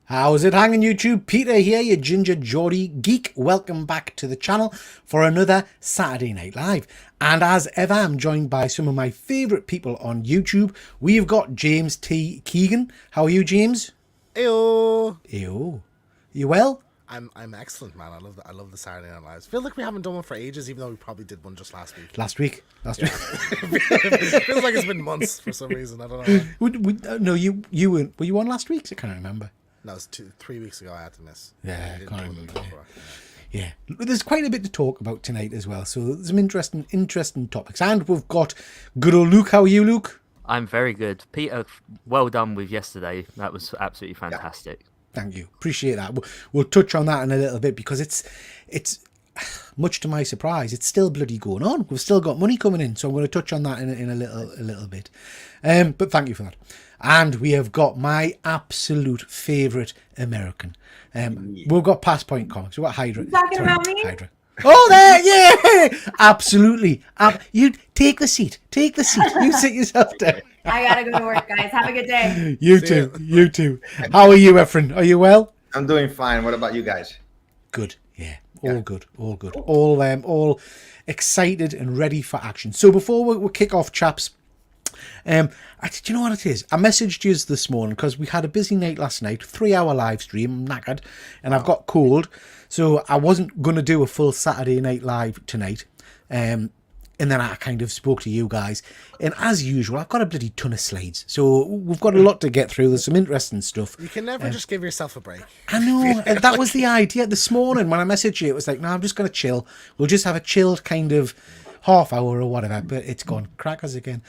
How's it hanging, YouTube? Peter here, your ginger Geordie geek. Welcome back to the channel for another Saturday Night Live. And as ever, I'm joined by some of my favourite people on YouTube. We've got James T. Keegan. How are you, James? Ew. Ew. You well? I'm excellent, man. I love the Saturday Night Lives. Feel like we haven't done one for ages, even though we probably did one just last week. Last week. Feels like it's been months for some reason. I don't know. No, you weren't. Were you on last week? I can't remember. No, it was 3 weeks ago I had to miss. Yeah, I can't remember. Yeah. There's quite a bit to talk about tonight as well. So there's some interesting topics. And we've got good old Luke. How are you, Luke? I'm very good. Peter, well done with yesterday. That was absolutely fantastic. Thank you. Appreciate that. We'll touch on that in a little bit because it's much to my surprise, it's still bloody going on. We've still got money coming in. So I'm going to touch on that in a little bit. But thank you for that. And we have got my absolute favourite American. We've got Past Point Comics. We've got Hydra. Talking about me? Hydra. Oh, there, yeah, absolutely. You take the seat. Take the seat. You sit yourself down. I gotta go to work, guys. Have a good day. You too. You too. How are you, Efren? Are you well? I'm doing fine. What about you guys? Good. Yeah. All good. All good. All excited and ready for action. So before we kick off, chaps, do you know what it is? I messaged you this morning because we had a busy night last night, 3-hour live stream. I'm knackered and I've got cold, so I wasn't going to do a full Saturday Night Live tonight. And then I kind of spoke to you guys, and as usual, I've got a bloody ton of slides, so we've got a lot to get through. There's some interesting stuff. You can never just give yourself a break. I know, that was the idea this morning when I messaged you. It was like, no, I'm just going to chill. We'll just have a chilled kind of half hour or whatever, but it's gone crackers again.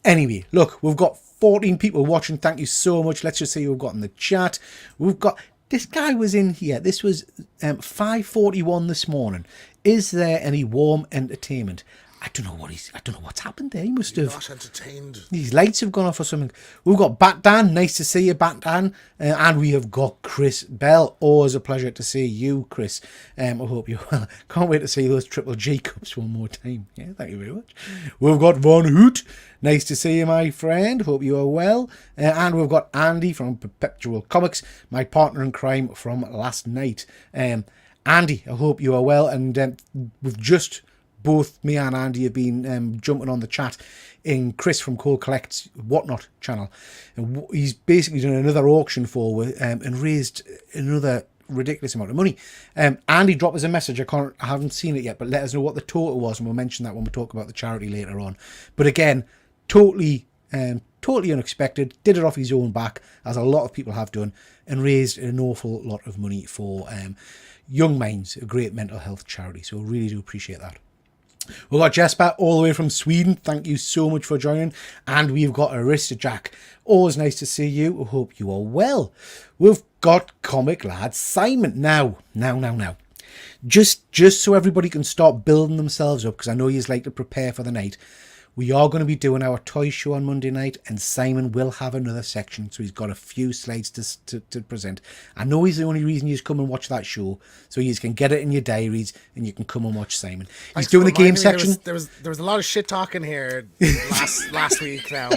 Anyway, look, we've got 14 people watching. Thank you so much. Let's just see who we've got in the chat. We've got, this guy was in here. This was 5:41 this morning. Is there any warm entertainment? I don't know what's happened there. He must have Not entertained. These lights have gone off or something. We've got Bat Dan. Nice to see you, Bat Dan. And we have got Chris Bell. Always a pleasure to see you, Chris. I hope you're well. Can't wait to see those Triple G cups one more time. Yeah, thank you very much. We've got Von Hoot. Nice to see you, my friend. Hope you are well. And we've got Andy from Perpetual Comics, my partner in crime from last night. Andy, I hope you are well. And we've just... both me and Andy have been jumping on the chat in Chris from Cold Collect's Whatnot channel. And he's basically done another auction forward and raised another ridiculous amount of money. Andy dropped us a message. I haven't seen it yet, but let us know what the total was, and we'll mention that when we talk about the charity later on. But again, totally unexpected. Did it off his own back, as a lot of people have done, and raised an awful lot of money for Young Minds, a great mental health charity. So really do appreciate that. We've got Jesper all the way from Sweden. Thank you so much for joining. And we've got Arista Jack. Always nice to see you. I hope you are well. We've got Comic Lad Simon. Now. Just so everybody can start building themselves up, because I know you like to prepare for the night. We are going to be doing our toy show on Monday night, and Simon will have another section, so he's got a few slides to present. I know he's the only reason you come and watch that show, so you can get it in your diaries and you can come and watch Simon. He's doing the game section. There was a lot of shit talking here last week now.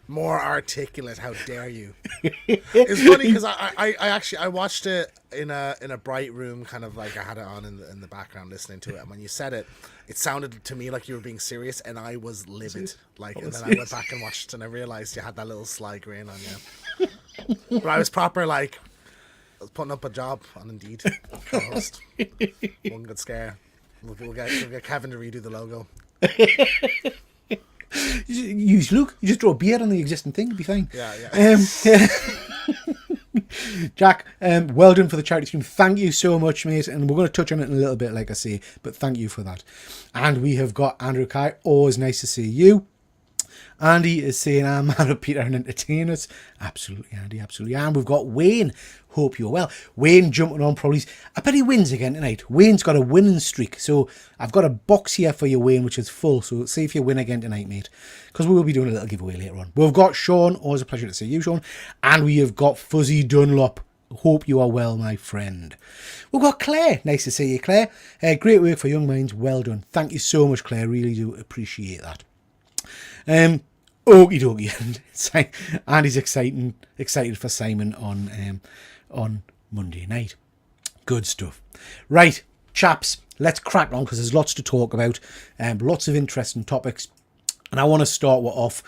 More articulate, how dare you? It's funny because I watched it in a bright room, kind of like I had it on in the background listening to it, and when you said it, it sounded to me like you were being serious, and I was livid. And then I went back and watched, and I realized you had that little sly grin on you. But I was proper, like, I was putting up a job on Indeed. Co-host. One good scare. We'll get Kevin to redo the logo. Luke, you just draw a beard on the existing thing, it'll be fine. Yeah. Jack, well done for the charity stream. Thank you so much, mate. And we're going to touch on it in a little bit, like I say, but thank you for that. And we have got Andrew Kai. Always nice to see you. Andy is saying, I'm mad at Peter and entertainers. Absolutely, Andy, absolutely. And we've got Wayne. Hope you're well. Wayne jumping on probably. I bet he wins again tonight. Wayne's got a winning streak. So I've got a box here for you, Wayne, which is full. So see if you win again tonight, mate. Because we will be doing a little giveaway later on. We've got Sean. Always a pleasure to see you, Sean. And we have got Fuzzy Dunlop. Hope you are well, my friend. We've got Claire. Nice to see you, Claire. Great work for Young Minds. Well done. Thank you so much, Claire. Really do appreciate that. Okie dokie. And he's excited for Simon on Monday night. Good stuff. Right, chaps, let's crack on because there's lots to talk about, lots of interesting topics. And I want to start off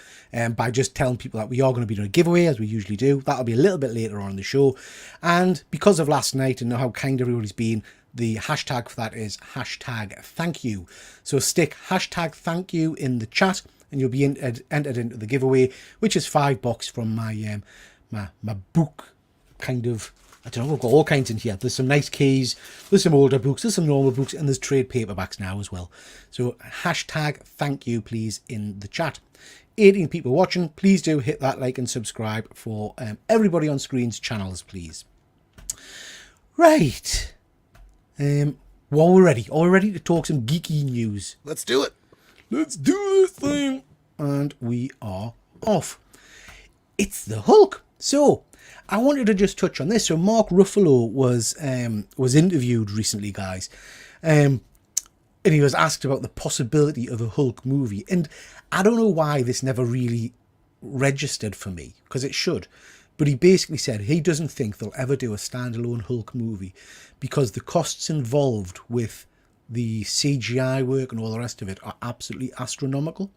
by just telling people that we are going to be doing a giveaway, as we usually do. That'll be a little bit later on in the show. And because of last night and how kind everybody's been, the hashtag for that is #thankyou. So stick #thankyou in the chat and you'll be entered into the giveaway, which is $5 from my my book kind of. I don't know, we've got all kinds in here. There's some nice keys, there's some older books, there's some normal books, and there's trade paperbacks now as well. So #thankyou, please, in the chat. 18 people watching, please do hit that like and subscribe for everybody on screen's channels, please. Right. Well, we're ready. All ready to talk some geeky news. Let's do it. Let's do this thing. And we are off. It's the Hulk. So, I wanted to just touch on this. So, Mark Ruffalo was interviewed recently, guys. And he was asked about the possibility of a Hulk movie. And I don't know why this never really registered for me, because it should. But he basically said he doesn't think they'll ever do a standalone Hulk movie because the costs involved with the CGI work and all the rest of it are absolutely astronomical.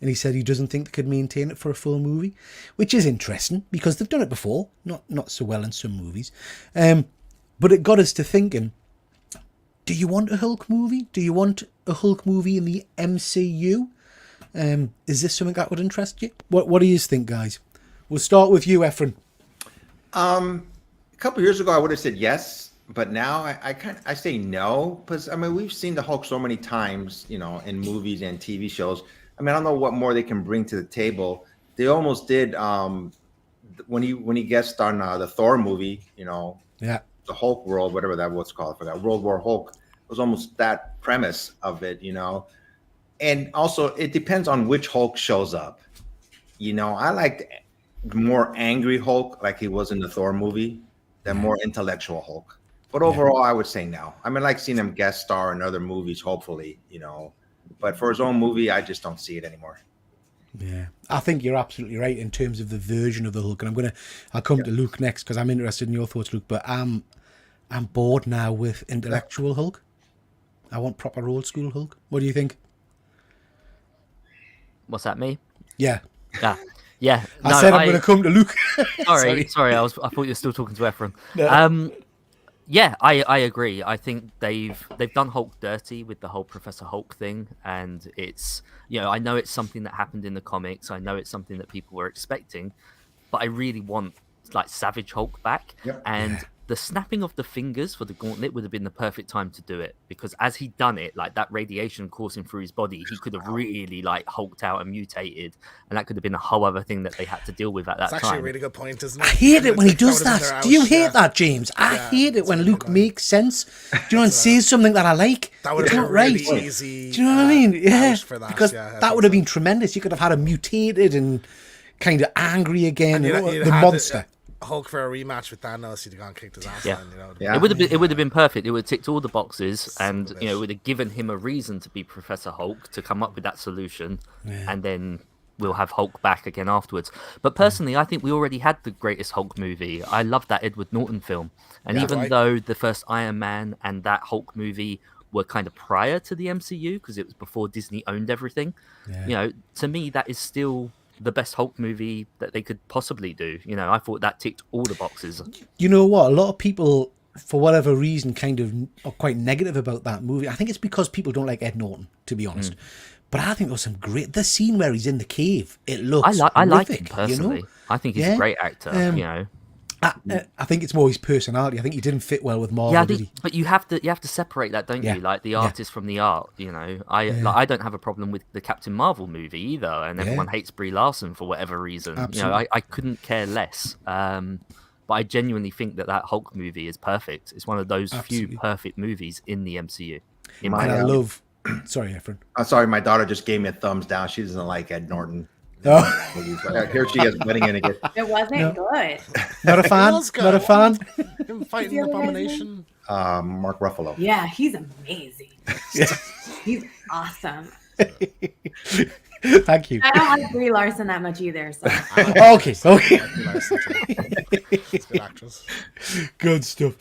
And he said he doesn't think they could maintain it for a full movie, which is interesting because they've done it before, not so well in some movies. But it got us to thinking, do you want a Hulk movie? Do you want a Hulk movie in the MCU? Is this something that would interest you? What do you think, guys? We'll start with you, Efren. A couple years ago, I would have said yes, but now I say no, because I mean we've seen the Hulk so many times, you know, in movies and TV shows. I mean, I don't know what more they can bring to the table. They almost did when he guessed on the Thor movie, you know, Yeah. the Hulk world, whatever that was called, for that World War Hulk. It was almost that premise of it, you know. And also, it depends on which Hulk shows up. You know, I liked more angry Hulk, like he was in the Thor movie, than more intellectual Hulk. But overall, I would say no. I mean, I like seeing him guest star in other movies, hopefully, you know. But for his own movie, I just don't see it anymore. Yeah, I think you're absolutely right in terms of the version of the Hulk, and I'll come to Luke next because I'm interested in your thoughts, Luke. But I'm bored now with intellectual Hulk. I want proper old school Hulk. What do you think? What's that, me? Yeah, Yeah. I said I'm going to come to Luke. Sorry. I thought you were still talking to Efren. No. Yeah, I agree. I think they've done Hulk dirty with the whole Professor Hulk thing, and it's, you know, I know it's something that happened in the comics. I know it's something that people were expecting, but I really want like Savage Hulk back. Yep. And the snapping of the fingers for the gauntlet would have been the perfect time to do it, because as he'd done it, like that radiation coursing through his body, he could have really like hulked out and mutated, and that could have been a whole other thing that they had to deal with at that It's time. actually a really good point, isn't it? I hate it when he does That would have been that. their Do you ouch, hate yeah. that, James? I Yeah, hate it it's when really Luke annoying. makes sense. Do you know, and says something that I like. That would It's have not been a really right. easy. Do you know what I mean? Yeah, out for that. because yeah, I that think would have so. been tremendous. You could have had him mutated and kind of angry again, And and you'd the had monster. Hulk for a rematch with Thanos, he'd have gone kicked his ass. Yeah. And, you know, Yeah. It would have been perfect. It would have ticked all the boxes, and of you know, it. it would have given him a reason to be Professor Hulk, to come up with that solution, and then we'll have Hulk back again afterwards. But personally, I think we already had the greatest Hulk movie. I love that Edward Norton film, and Yeah, even right. though the first Iron Man and that Hulk movie were kind of prior to the MCU because it was before Disney owned everything, you know, to me that is still the best Hulk movie that they could possibly do. You know, I thought that ticked all the boxes. You know what? A lot of people, for whatever reason, kind of are quite negative about that movie. I think it's because people don't like Ed Norton, to be honest. But I think there was some great. The scene where he's in the cave, it looks. I like him horrific, personally. You know? I think he's Yeah. a great actor. You know. I think it's more his personality. I think he didn't fit well with Marvel, Yeah, did he? but you have to separate that, don't Yeah. you? Like the Yeah. artist from the art. You know, I don't have a problem with the Captain Marvel movie either, and everyone hates Brie Larson for whatever reason. Absolutely. You know, I couldn't care less. But I genuinely think that Hulk movie is perfect. It's one of those Absolutely. few perfect movies in the MCU. In My my And I Yeah. love. Sorry, Efren. I'm sorry, my daughter just gave me a thumbs down. She doesn't like Ed Norton. Oh, Here she is butting in again. It wasn't good. not a fan. was good. Not a fan. Him fighting the other guy's Abomination. Mark Ruffalo. Yeah, he's amazing. He's awesome. Thank you. I don't like Brie Larson that much either. So Okay, okay. It's good actress. Good stuff.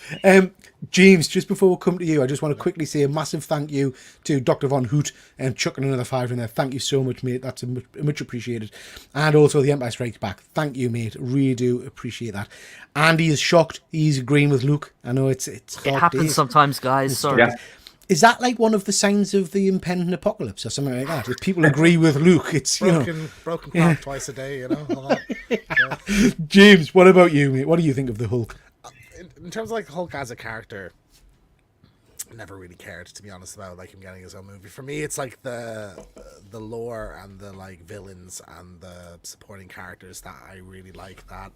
James, just before we come to you, I just want to quickly say a massive thank you to Dr. Von Hoot and chucking another $5 in there. Thank you so much, mate. That's much appreciated. And also the Empire Strikes Back. Thank you, mate. Really do appreciate that. Andy is shocked. He's agreeing with Luke. I know it's It dark happens days. sometimes, guys. Sorry. Yeah. Is that like one of the signs of the impending apocalypse or something like that? If people agree with Luke, it's, you know. Broken clock twice a day, you know. All that. Yeah. James, what about you, mate? What do you think of the Hulk? In terms of like Hulk as a character, I never really cared, to be honest, about like him getting his own movie. For me, it's like the lore and the like villains and the supporting characters that I really like that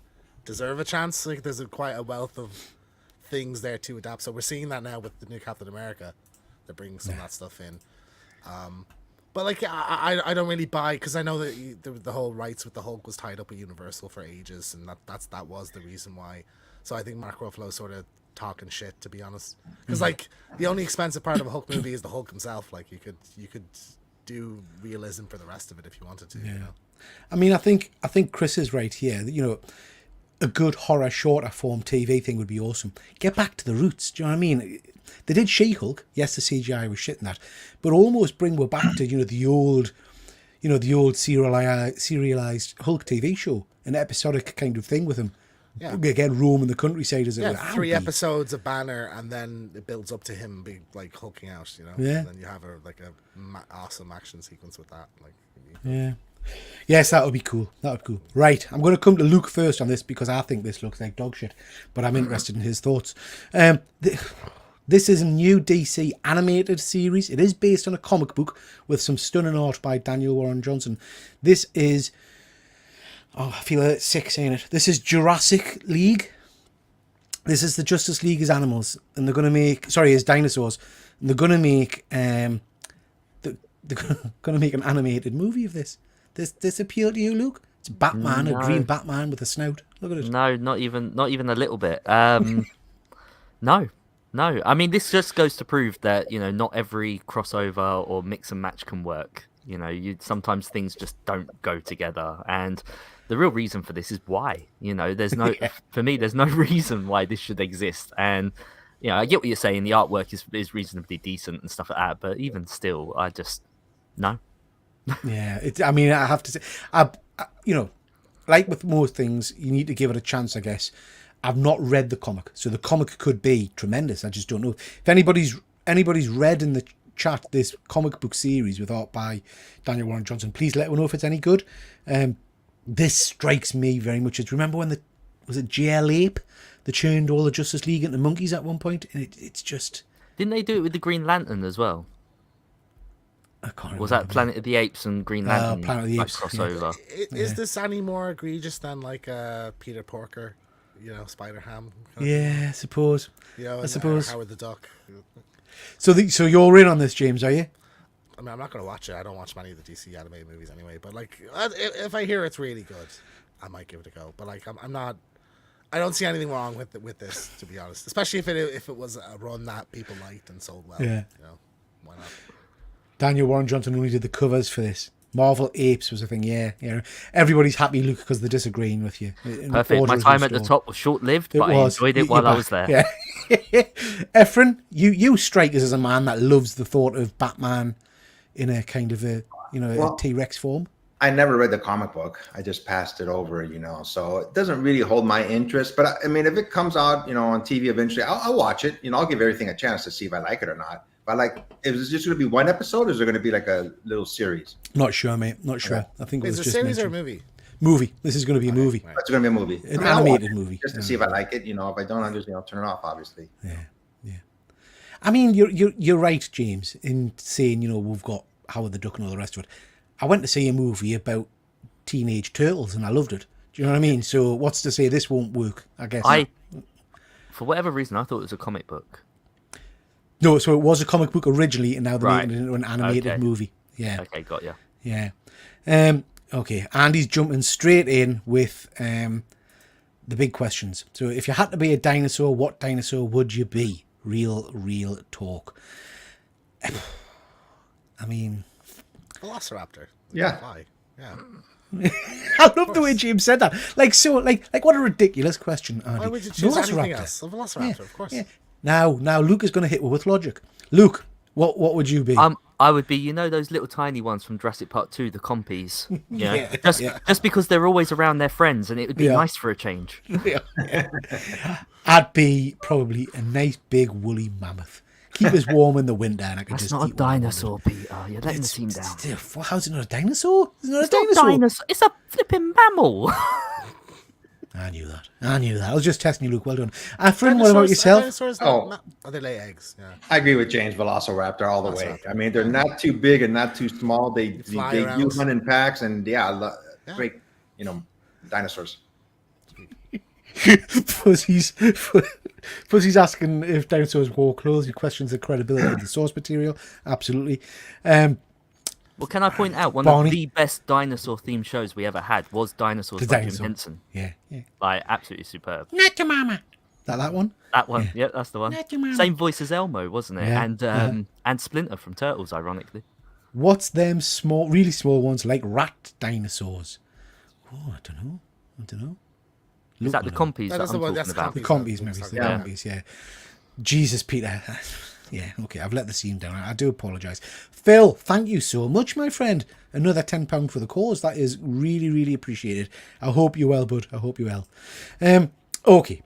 deserve a chance. Like there's quite a wealth of things there to adapt. So we're seeing that now with the new Captain America. They're bringing some of that stuff in. But like I don't really buy, because I know that the whole rights with the Hulk was tied up with Universal for ages, and that was the reason why. So I think Mark Ruffalo sort of talking shit, to be honest, because like the only expensive part of a Hulk movie is the Hulk himself. Like you could do realism for the rest of it if you wanted to. You know? I mean, I think Chris is right here. You know, a good horror shorter form TV thing would be awesome. Get back to the roots. Do you know what I mean? They did She-Hulk. Yes, the CGI was shit in that, but almost bring her back to the old serialized Hulk TV show, an episodic kind of thing with him. Yeah. Again, roaming the countryside as it Yeah, would 3 be. episodes of Banner, and then it builds up to him being like hulking out, you know. Yeah. And then you have a awesome action sequence with that. Like, Yeah. Yes, that would be cool. That would be cool. Right, I'm going to come to Luke first on this because I think this looks like dog shit, but I'm interested in his thoughts. This is a new DC animated series. It is based on a comic book with some stunning art by Daniel Warren Johnson. This is... Oh, I feel sick saying it. This is Jurassic League. This is the Justice League as animals, and they're going to make... Sorry, as dinosaurs. And they're going to make... They're going to make an animated movie of this. This appeal to you, Luke? It's Batman, No. a green Batman with a snout. Look at it. No, not even a little bit. No. I mean, this just goes to prove that, not every crossover or mix and match can work. Sometimes things just don't go together, and the real reason for this is why. There's no for me. There's no reason why this should exist, and I get what you're saying. The artwork is reasonably decent and stuff like that, but even still, I just no. Yeah, I mean, I have to say, like with most things, you need to give it a chance, I guess. I've not read the comic, so the comic could be tremendous. I just don't know. If anybody's read in the chat this comic book series with art by Daniel Warren Johnson, please let me know if it's any good. This strikes me very much as, remember when was it JL Ape? They turned all the Justice League into monkeys at one point, and it's just... Didn't they do it with the Green Lantern as well? I can't remember. Was that Planet of the Apes and Green Lantern Planet of the Apes, crossover? Is this any more egregious than like Peter Porker, Spider Ham? Yeah, I suppose. And suppose. Howard the Duck. So you're in on this, James, are you? I mean, I'm not going to watch it. I don't watch many of the DC animated movies anyway. But like, if I hear it's really good, I might give it a go. But like, I'm not. I don't see anything wrong with this, to be honest. Especially if it was a run that people liked and sold well. Yeah. Why not? Daniel Warren Johnson only did the covers for this. Marvel Apes was a thing, yeah. Everybody's happy, Luke, because they're disagreeing with you. Perfect. My time at the top was short-lived, but I enjoyed it while I was there. Yeah. Efren, you strike us as a man that loves the thought of Batman in a kind of a T-Rex form. I never read the comic book. I just passed it over, so it doesn't really hold my interest. But I mean, if it comes out, on TV eventually, I'll watch it. I'll give everything a chance to see if I like it or not. But is it just going to be one episode, or is there going to be like a little series? Not sure, mate. Not sure. Okay. I think it was Is it just a series mentioned. or a movie? Movie. This is going to be a movie. Right. It's going to be a movie. An I'll watch animated it movie. just to see if I like it. If I don't, I'll just turn it off. Obviously. Yeah. I mean, you're right, James, in saying we've got Howard the Duck and all the rest of it. I went to see a movie about teenage turtles and I loved it. Do you know what I mean? So what's to say this won't work? I guess. For whatever reason, I thought it was a comic book. No, so it was a comic book originally, and now they're making it into an animated Okay. movie. Yeah. Okay, got ya. Yeah. Okay, Andy's jumping straight in with the big questions. So if you had to be a dinosaur, what dinosaur would you be? Real talk. I mean, Velociraptor. Yeah. Fly. Yeah. I love the way James said that. Like what a ridiculous question, Andy. Why would you choose anything Velociraptor. else? A Velociraptor, of course. Yeah. Now Luke is going to hit me with logic. Luke, what would you be? I would be, those little tiny ones from Jurassic Park 2, the compies. Yeah, Just because they're always around their friends, and it would be Yeah. nice for a change. I'd be probably a nice big woolly mammoth. Keep us warm in the winter, and I could That's just not a eat what I wanted. dinosaur, Peter. You're letting the team down. How's it not a dinosaur? It's not It's a not dinosaur. dinosaur. It's a flipping mammal. I knew that. I was just testing you, Luke. Well done. Friend, what about yourself? Dinosaurs, they lay eggs. Yeah. I agree with James. Velociraptor all the way. I mean, they're not too big and not too small. They do around. hunt in packs, and great. Dinosaurs. Fuzzy's asking if dinosaurs wore clothes. He questions the credibility of the source material. Absolutely. Well, can I point out one Barney. of the best dinosaur-themed shows we ever had was Dinosaurs The by dinosaur. Jim Henson. Yeah. Like, absolutely superb. Not your mama. That one? That one, yeah, that's the one. Not your mama. Same voice as Elmo, wasn't it? Yeah, And Splinter from Turtles, ironically. What's them small, really small ones like rat dinosaurs? Oh, I don't know. Is that the compies that That is I'm the one. talking That's about? The compies. compies, maybe. The Yeah. compies, yeah. Jesus, Peter. Yeah, okay, I've let the scene down. I do apologise. Phil, thank you so much, my friend. Another £10 for the cause. That is really, really appreciated. I hope you're well, bud. I hope you're well. Okay.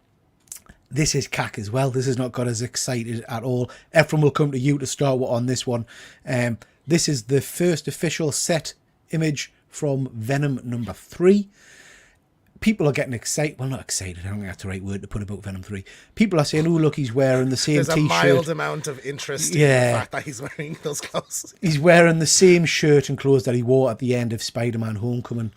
This is cack as well. This has not got us excited at all. Ephraim will come to you to start on this one. This is the first official set image from Venom number 3. People are getting excited. Well, not excited. I don't think that's the right word to put about Venom 3. People are saying, oh, look, he's wearing the same There's a T-shirt. mild amount of interest in the fact that he's wearing those clothes. He's wearing the same shirt and clothes that he wore at the end of Spider-Man Homecoming.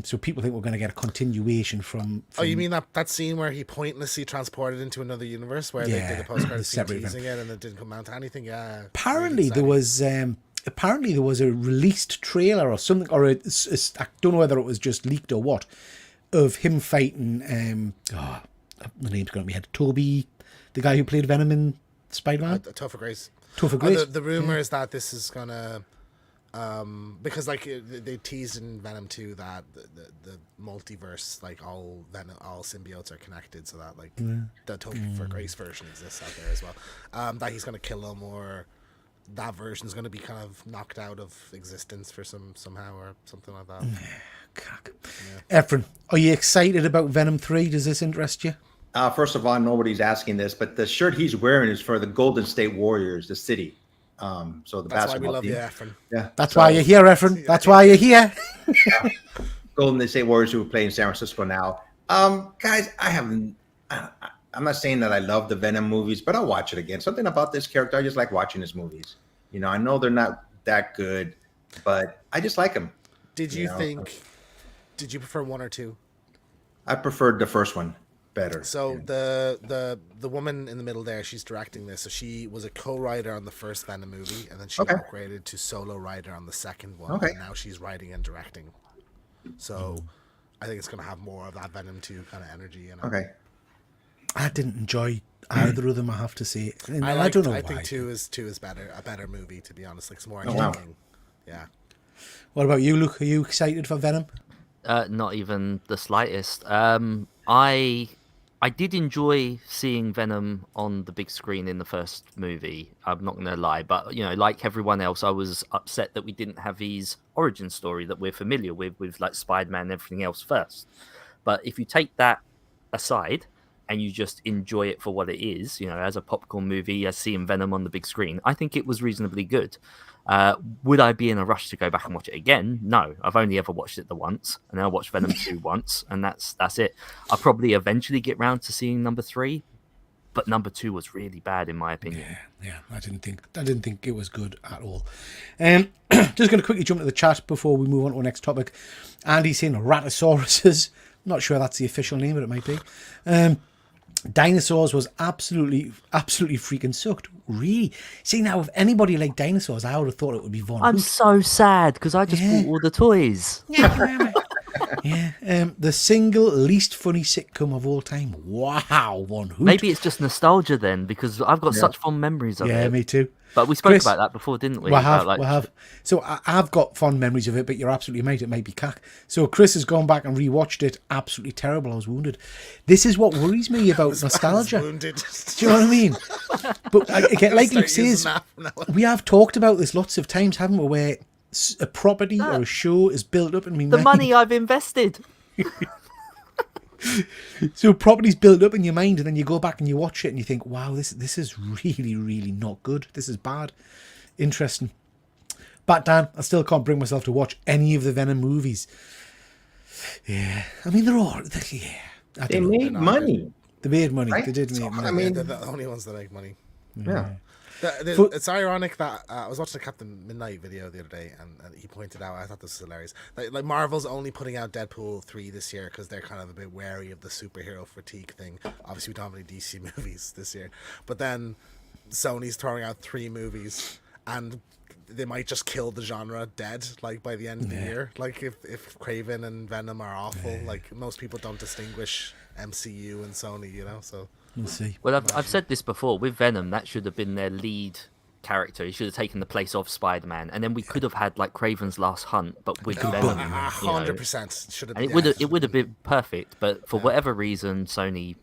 So people think we're going to get a continuation from Oh, you mean that scene where he pointlessly transported into another universe where they did the post-credit scene separate teasing it and it didn't come out to anything? Yeah. Apparently really there was a released trailer or something, or I don't know whether it was just leaked or what, of him fighting the name's going to be head. Toby, the guy who played Venom in Spider-Man. Topher Grace. Topher Grace. The rumor is that this is gonna because like they teased in Venom 2 that the multiverse, like all symbiotes are connected, so that like the Topher Grace version exists out there as well. That he's gonna kill him, or that version is gonna be kind of knocked out of existence for somehow or something like that. Efren, are you excited about Venom 3? Does this interest you? First of all, nobody's asking this, but the shirt he's wearing is for the Golden State Warriors, the city. So the That's why we basketball love team. you, Efren. Yeah, That's why you're here, Efren. That's why you're here. Golden State Warriors who play in San Francisco now. Guys, I'm not saying that I love the Venom movies, but I'll watch it again. Something about this character, I just like watching his movies. I know they're not that good, but I just like them. Did you prefer 1 or 2? I preferred the first one better. So the woman in the middle there, she's directing this. So she was a co-writer on the first Venom movie, and then she upgraded to solo writer on the second one. Okay. And now she's writing and directing. So I think it's going to have more of that Venom 2 kind of energy. Okay. I didn't enjoy either of them, I have to say. And I don't know why. I think 2 is better, a better movie, to be honest. Like, it's more wow. entertaining. Yeah. What about you, Luke? Are you excited for Venom? Not even the slightest. I did enjoy seeing Venom on the big screen in the first movie. I'm not going to lie, but like everyone else, I was upset that we didn't have his origin story that we're familiar with like Spider-Man and everything else first. But if you take that aside and you just enjoy it for what it is, as a popcorn movie, as seeing Venom on the big screen, I think it was reasonably good. Would I be in a rush to go back and watch it again? No, I've only ever watched it the once, and then I watched Venom 2 once, and that's it. I'll probably eventually get round to seeing number 3, but number 2 was really bad in my opinion. Yeah, I didn't think it was good at all. Just going to quickly jump to the chat before we move on to our next topic. Andy's saying Ratosauruses. Not sure that's the official name, but it might be. Dinosaurs was absolutely freaking sucked. Really? See, now if anybody liked dinosaurs, I would have thought it would be Von I'm Hoot. so sad because I just bought all the toys. Yeah. The single least funny sitcom of all time. Wow, one hoot. Maybe it's just nostalgia then, because I've got such fond memories of Yeah, it. me too. But we spoke Chris, about that before, didn't we? We have, About, we have. So I've got fond memories of it, but you're absolutely right. It might be cack. So Chris has gone back and rewatched it. Absolutely terrible. I was wounded. This is what worries me about nostalgia. Wounded. Do you know what I mean? But again, like Luke Start using says, that from now on. we have talked about this lots of times, haven't we? Where a property or a show is built up in me the mind. money I've invested. So property's built up in your mind, and then you go back and you watch it, and you think, "Wow, this is really, really not good. This is bad." Interesting. But Dan, I still can't bring myself to watch any of the Venom movies. Yeah, I mean they're all. Yeah, I They don't know. made money. They made money. Right? They did make money. I mean, They're the only ones that make money. yeah. It's ironic that I was watching a Captain Midnight video the other day, and he pointed out, I thought this was hilarious. Like Marvel's only putting out Deadpool 3 this year because they're kind of a bit wary of the superhero fatigue thing. Obviously, we don't have any DC movies this year, but then Sony's throwing out 3 movies, and they might just kill the genre dead, like by the end of the year. Like if Craven and Venom are awful, like most people don't distinguish MCU and Sony, you know. So We'll see. Well, I've said this before. With Venom, that should have been their lead character. He should have taken the place of Spider-Man, and then we could have had like Craven's Last Hunt, but with Venom. You know. 100% should have. And it would have been perfect, but for whatever reason, Sony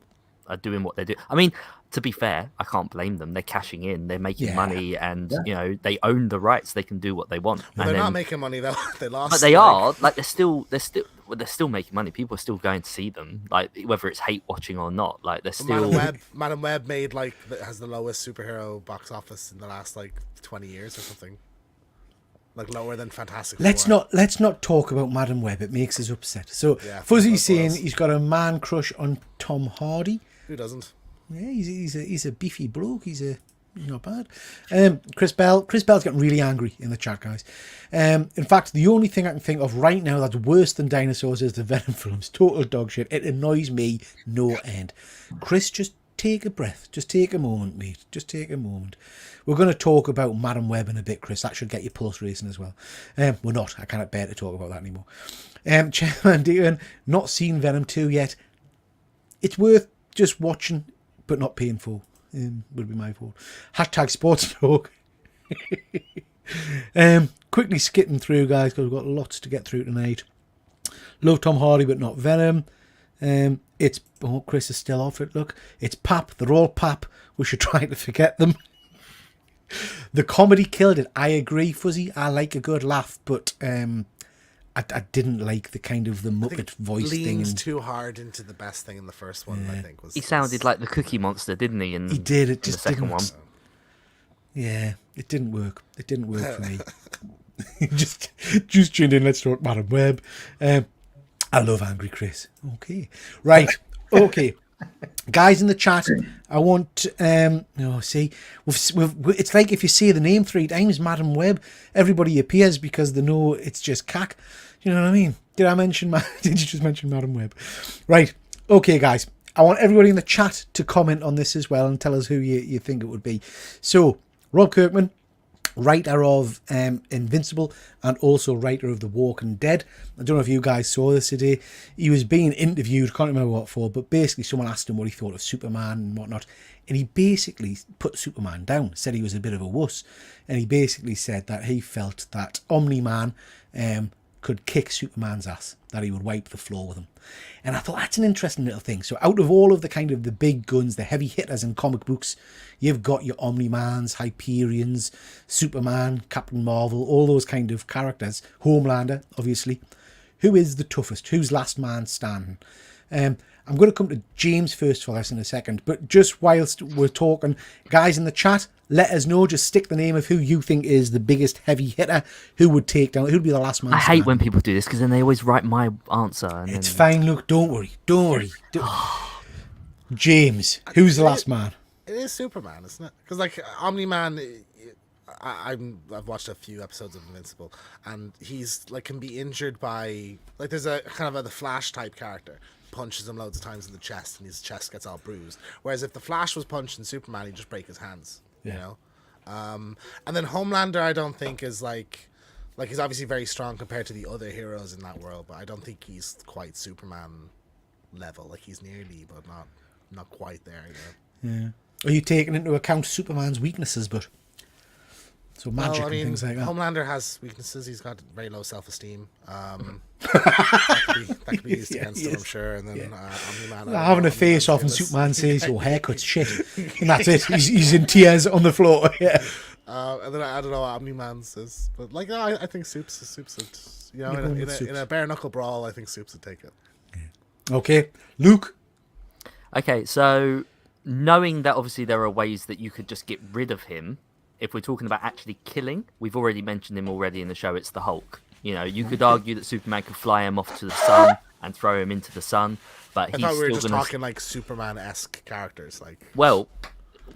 are doing what they do. I mean, to be fair, I can't blame them. They're cashing in, they're making money, and you know they own the rights. They can do what they want. Well, and they're not making money though. They lost. but they are like they're still making money. People are still going to see them, like whether it's hate watching or not. Like they're still. Madam Web made has the lowest superhero box office in the last 20 years or something. Like lower than Fantastic Four. Let's not talk about Madam Web. It makes us upset. So Yeah, Fuzzy's fuck saying us. he's got a man crush on Tom Hardy. Who doesn't? Yeah, he's a beefy bloke. He's not bad. Chris Bell's getting really angry in the chat, guys. In fact, the only thing I can think of right now that's worse than dinosaurs is the Venom films. Total dog shit. It annoys me no end. Chris, just take a breath. Just take a moment, mate. Just take a moment. We're going to talk about Madam Web in a bit, Chris. That should get your pulse racing as well. We're not. I cannot bear to talk about that anymore. Chairman Dean, not seen Venom 2 yet. It's worth just watching, but not paying for. Would be my fault. Hashtag sports talk. Quickly skipping through, guys, because we've got lots to get through tonight. Love Tom Hardy, but not Venom. It's Chris is still off it. Look, it's pap. They're all pap. We should try to forget them. The comedy killed it. I agree, Fuzzy. I like a good laugh, but I didn't like the kind of the Muppet voice thing. Leans too hard into the best thing in the first one. I think He sounded like the Cookie Monster, didn't he? He did. It in just the second didn't. one. Yeah, it didn't work. It didn't work for me. just tuned in. Let's talk Madam Web. I love Angry Chris. Okay, right. Okay, guys in the chat. I want. See, it's like if you say the name 3 times, Madam Web, everybody appears because they know it's just cack. You know what I mean? Did you just mention Madam Web? Right. Okay, guys. I want everybody in the chat to comment on this as well and tell us who you think it would be. So, Rob Kirkman, writer of Invincible and also writer of The Walking Dead. I don't know if you guys saw this today. He was being interviewed, can't remember what for, but basically someone asked him what he thought of Superman and whatnot. And he basically put Superman down, said he was a bit of a wuss. And he basically said that he felt that Omni-Man could kick Superman's ass, that he would wipe the floor with him. And I thought that's an interesting little thing. So out of all of the kind of the big guns, the heavy hitters in comic books, you've got your Omni-Mans, Hyperions, Superman, Captain Marvel, all those kind of characters. Homelander, obviously. Who is the toughest? Who's last man standing? I'm going to come to James first for this in a second, but just whilst we're talking, guys in the chat, let us know. Just stick the name of who you think is the biggest heavy hitter. Who would take down? Who'd be the last man? I hate when people do this because then they always write my answer. And it's fine. Look, don't worry. James, who's the last man? It is Superman, isn't it? Because Omni-Man, I've watched a few episodes of Invincible, and he's can be injured by there's a kind of the Flash type character. Punches him loads of times in the chest and his chest gets all bruised, whereas if the Flash was punching Superman, he'd just break his hands. You know. And then Homelander I don't think is Like, he's obviously very strong compared to the other heroes in that world, but I don't think he's quite Superman level. Like, he's nearly, but not quite there. You know? Yeah. Are you taking into account Superman's weaknesses, but so magic Well, I and mean, things like that? Homelander has weaknesses. He's got very low self-esteem. That could be used against him, I'm sure. And then Omni-Man, Having a face off and Superman says your haircut's shit, and that's it. He's in tears on the floor. Yeah. And then I don't know what Omni-Man says, but like, no, I think Soups would, you know, You're going with in a bare knuckle brawl, I think Soups would take it. Okay, Luke. Okay, so knowing that obviously there are ways that you could just get rid of him, if we're talking about actually killing, we've already mentioned him already in the show, it's the Hulk. You know, you could argue that Superman could fly him off to the sun and throw him into the sun, but I he's thought we were still just gonna... talking like Superman-esque characters, like. Well,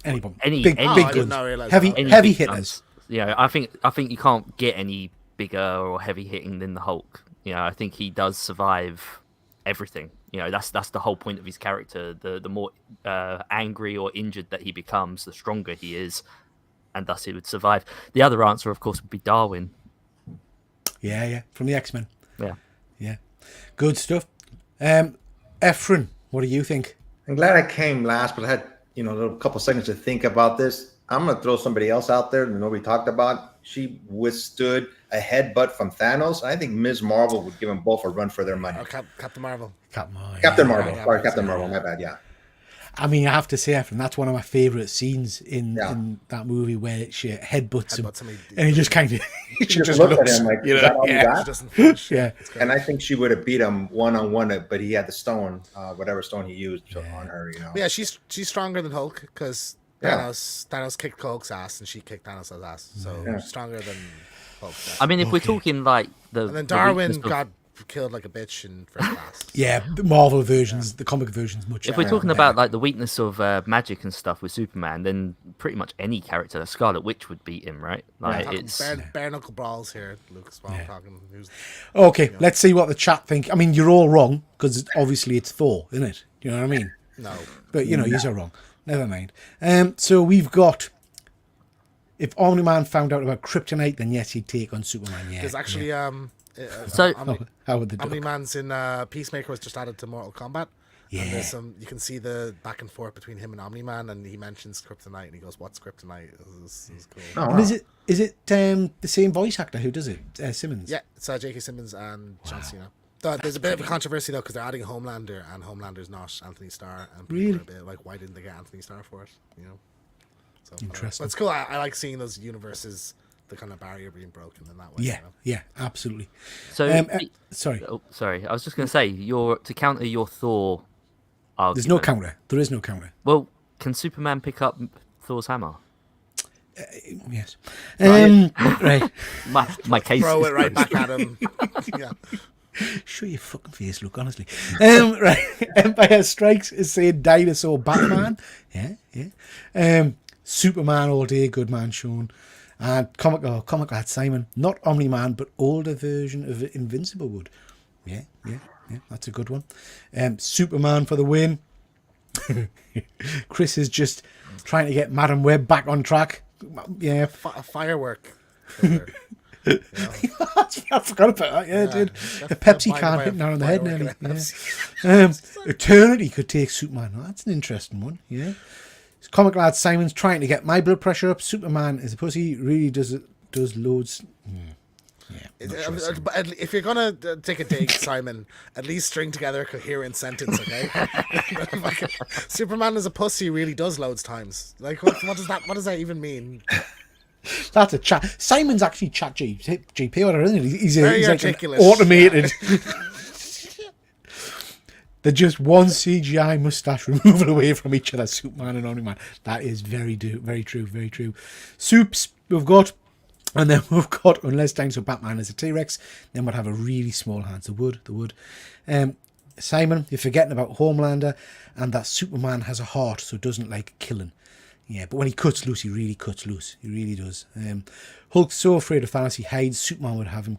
Anyone. Any- big, any- big Oh, I did guns. not realise Heavy, that. any heavy big hitters. guns. You know, I think you can't get any bigger or heavy hitting than the Hulk. You know, I think he does survive everything. You know, that's the whole point of his character. The more angry or injured that he becomes, the stronger he is, and thus he would survive. The other answer, of course, would be Darwin. Yeah, from the X-Men. Yeah. Good stuff. Efren, what do you think? I'm glad I came last, but I had a couple seconds to think about this. I'm gonna throw somebody else out there that nobody talked about. She withstood a headbutt from Thanos. I think Ms. Marvel would give them both a run for their money. Oh, Captain Marvel. Captain Marvel. Captain Marvel. yeah, Sorry, yeah. Captain Marvel. My bad. Yeah. I mean, I have to say, Efren, that's one of my favourite scenes in Yeah. that movie where she headbutts him, Headbutts him, and he just kind of She just looked at him like, is that all you She got? doesn't finish. Yeah. It's great. And I think she would have beat him one-on-one, but he had the stone, whatever stone he used on her. Yeah, she's stronger than Hulk because Yeah. Thanos kicked Hulk's ass and she kicked Thanos' ass. So Yeah. she's stronger than Hulk. I mean, if we're Okay. talking like and then the Darwin weakness of- got killed like a bitch in first class. Yeah, the Marvel versions, the comic versions, much. If we're better. talking about like the weakness of magic and stuff with Superman, then pretty much any character, Scarlet Witch would beat him, right? Like Talking it's bare knuckle brawls here, Lucas. While I'm talking, Okay, let's see what the chat think. I mean, you're all wrong because obviously it's Thor, isn't it? You know what I mean? no. But you are wrong. Never mind. So we've got. If Omni-Man found out about kryptonite, then yes, he'd take on Superman. Yeah. There's actually So- How would they do? Omni-Man's in Peacemaker was just added to Mortal Kombat. Yeah. And there's you can see the back and forth between him and Omni-Man, and he mentions kryptonite, and he goes, "What's kryptonite?" This is cool. Oh, And wow. is it the same voice actor who does it? Simmons. Yeah, it's J.K. Simmons and John Cena. There's a bit of a controversy though because they're adding Homelander, and Homelander's not Anthony Starr, and people Really? are a bit like, why didn't they get Anthony Starr for it? You know. So, Interesting. But it's cool. I like seeing those universes, the kind of barrier being broken in that way. Yeah, You know? yeah, absolutely. so. Sorry, Oh, sorry, I was just going to say, to counter your Thor argument. there's no counter. There is no counter. Well, can Superman pick up Thor's hammer? Yes. Right. My case. Throw is it right closed. back at him. Yeah. Show your fucking face, look, honestly. Right. Empire Strikes is saying dinosaur Batman. Yeah. Superman all day, good man Sean. And comic lad Simon, not Omni-Man, but older version of Invincible would. Yeah. That's a good one. Superman for the win. Chris is just trying to get Madam Web back on track. Yeah. A firework. killer. I forgot about that. Yeah, dude. The Pepsi can hitting her on the head nearly. Yeah. Eternity could take Superman. Oh, that's an interesting one. Yeah. Comic lad Simon's trying to get my blood pressure up. Superman is a pussy. Really does loads. Yeah. not sure. But if you're gonna take a dig, Simon, at least string together a coherent sentence, okay? Like, Superman is a pussy really does loads times. Like, what does that even mean? That's a chat. Simon's actually chat GP order, isn't he? He's Very like an articulate. automated. They're just one CGI mustache removal away from each other, Superman and Omni-Man. That is very true, very true. Soups we've got, and then we've got, unless Dinosaur Batman is a T-Rex, then we'd have a really small hand. The wood. Simon, you're forgetting about Homelander, and that Superman has a heart, so doesn't like killing. Yeah, but when he cuts loose, he really cuts loose. He really does. Hulk's so afraid of Thanos, he hides. Superman would have him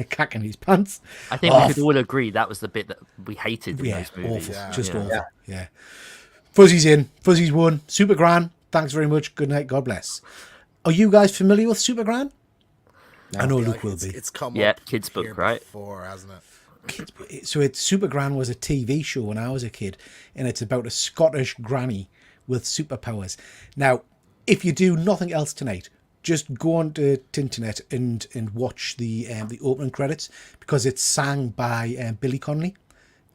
cracking his pants. I think we could all agree that was the bit that we hated in Yeah, those movies. awful. Just Yeah. awful. Yeah. Fuzzy's in. Fuzzy's won. Super Gran. Thanks very much. Good night. God bless. Are you guys familiar with Super Gran? I know I feel Luke like will it's, be. It's come Yeah, up kids' book, here right? before, hasn't it? So it's Super Gran was a TV show when I was a kid, and it's about a Scottish granny with superpowers. Now, if you do nothing else tonight, just go on to internet and watch the opening credits, because it's sang by Billy Connolly,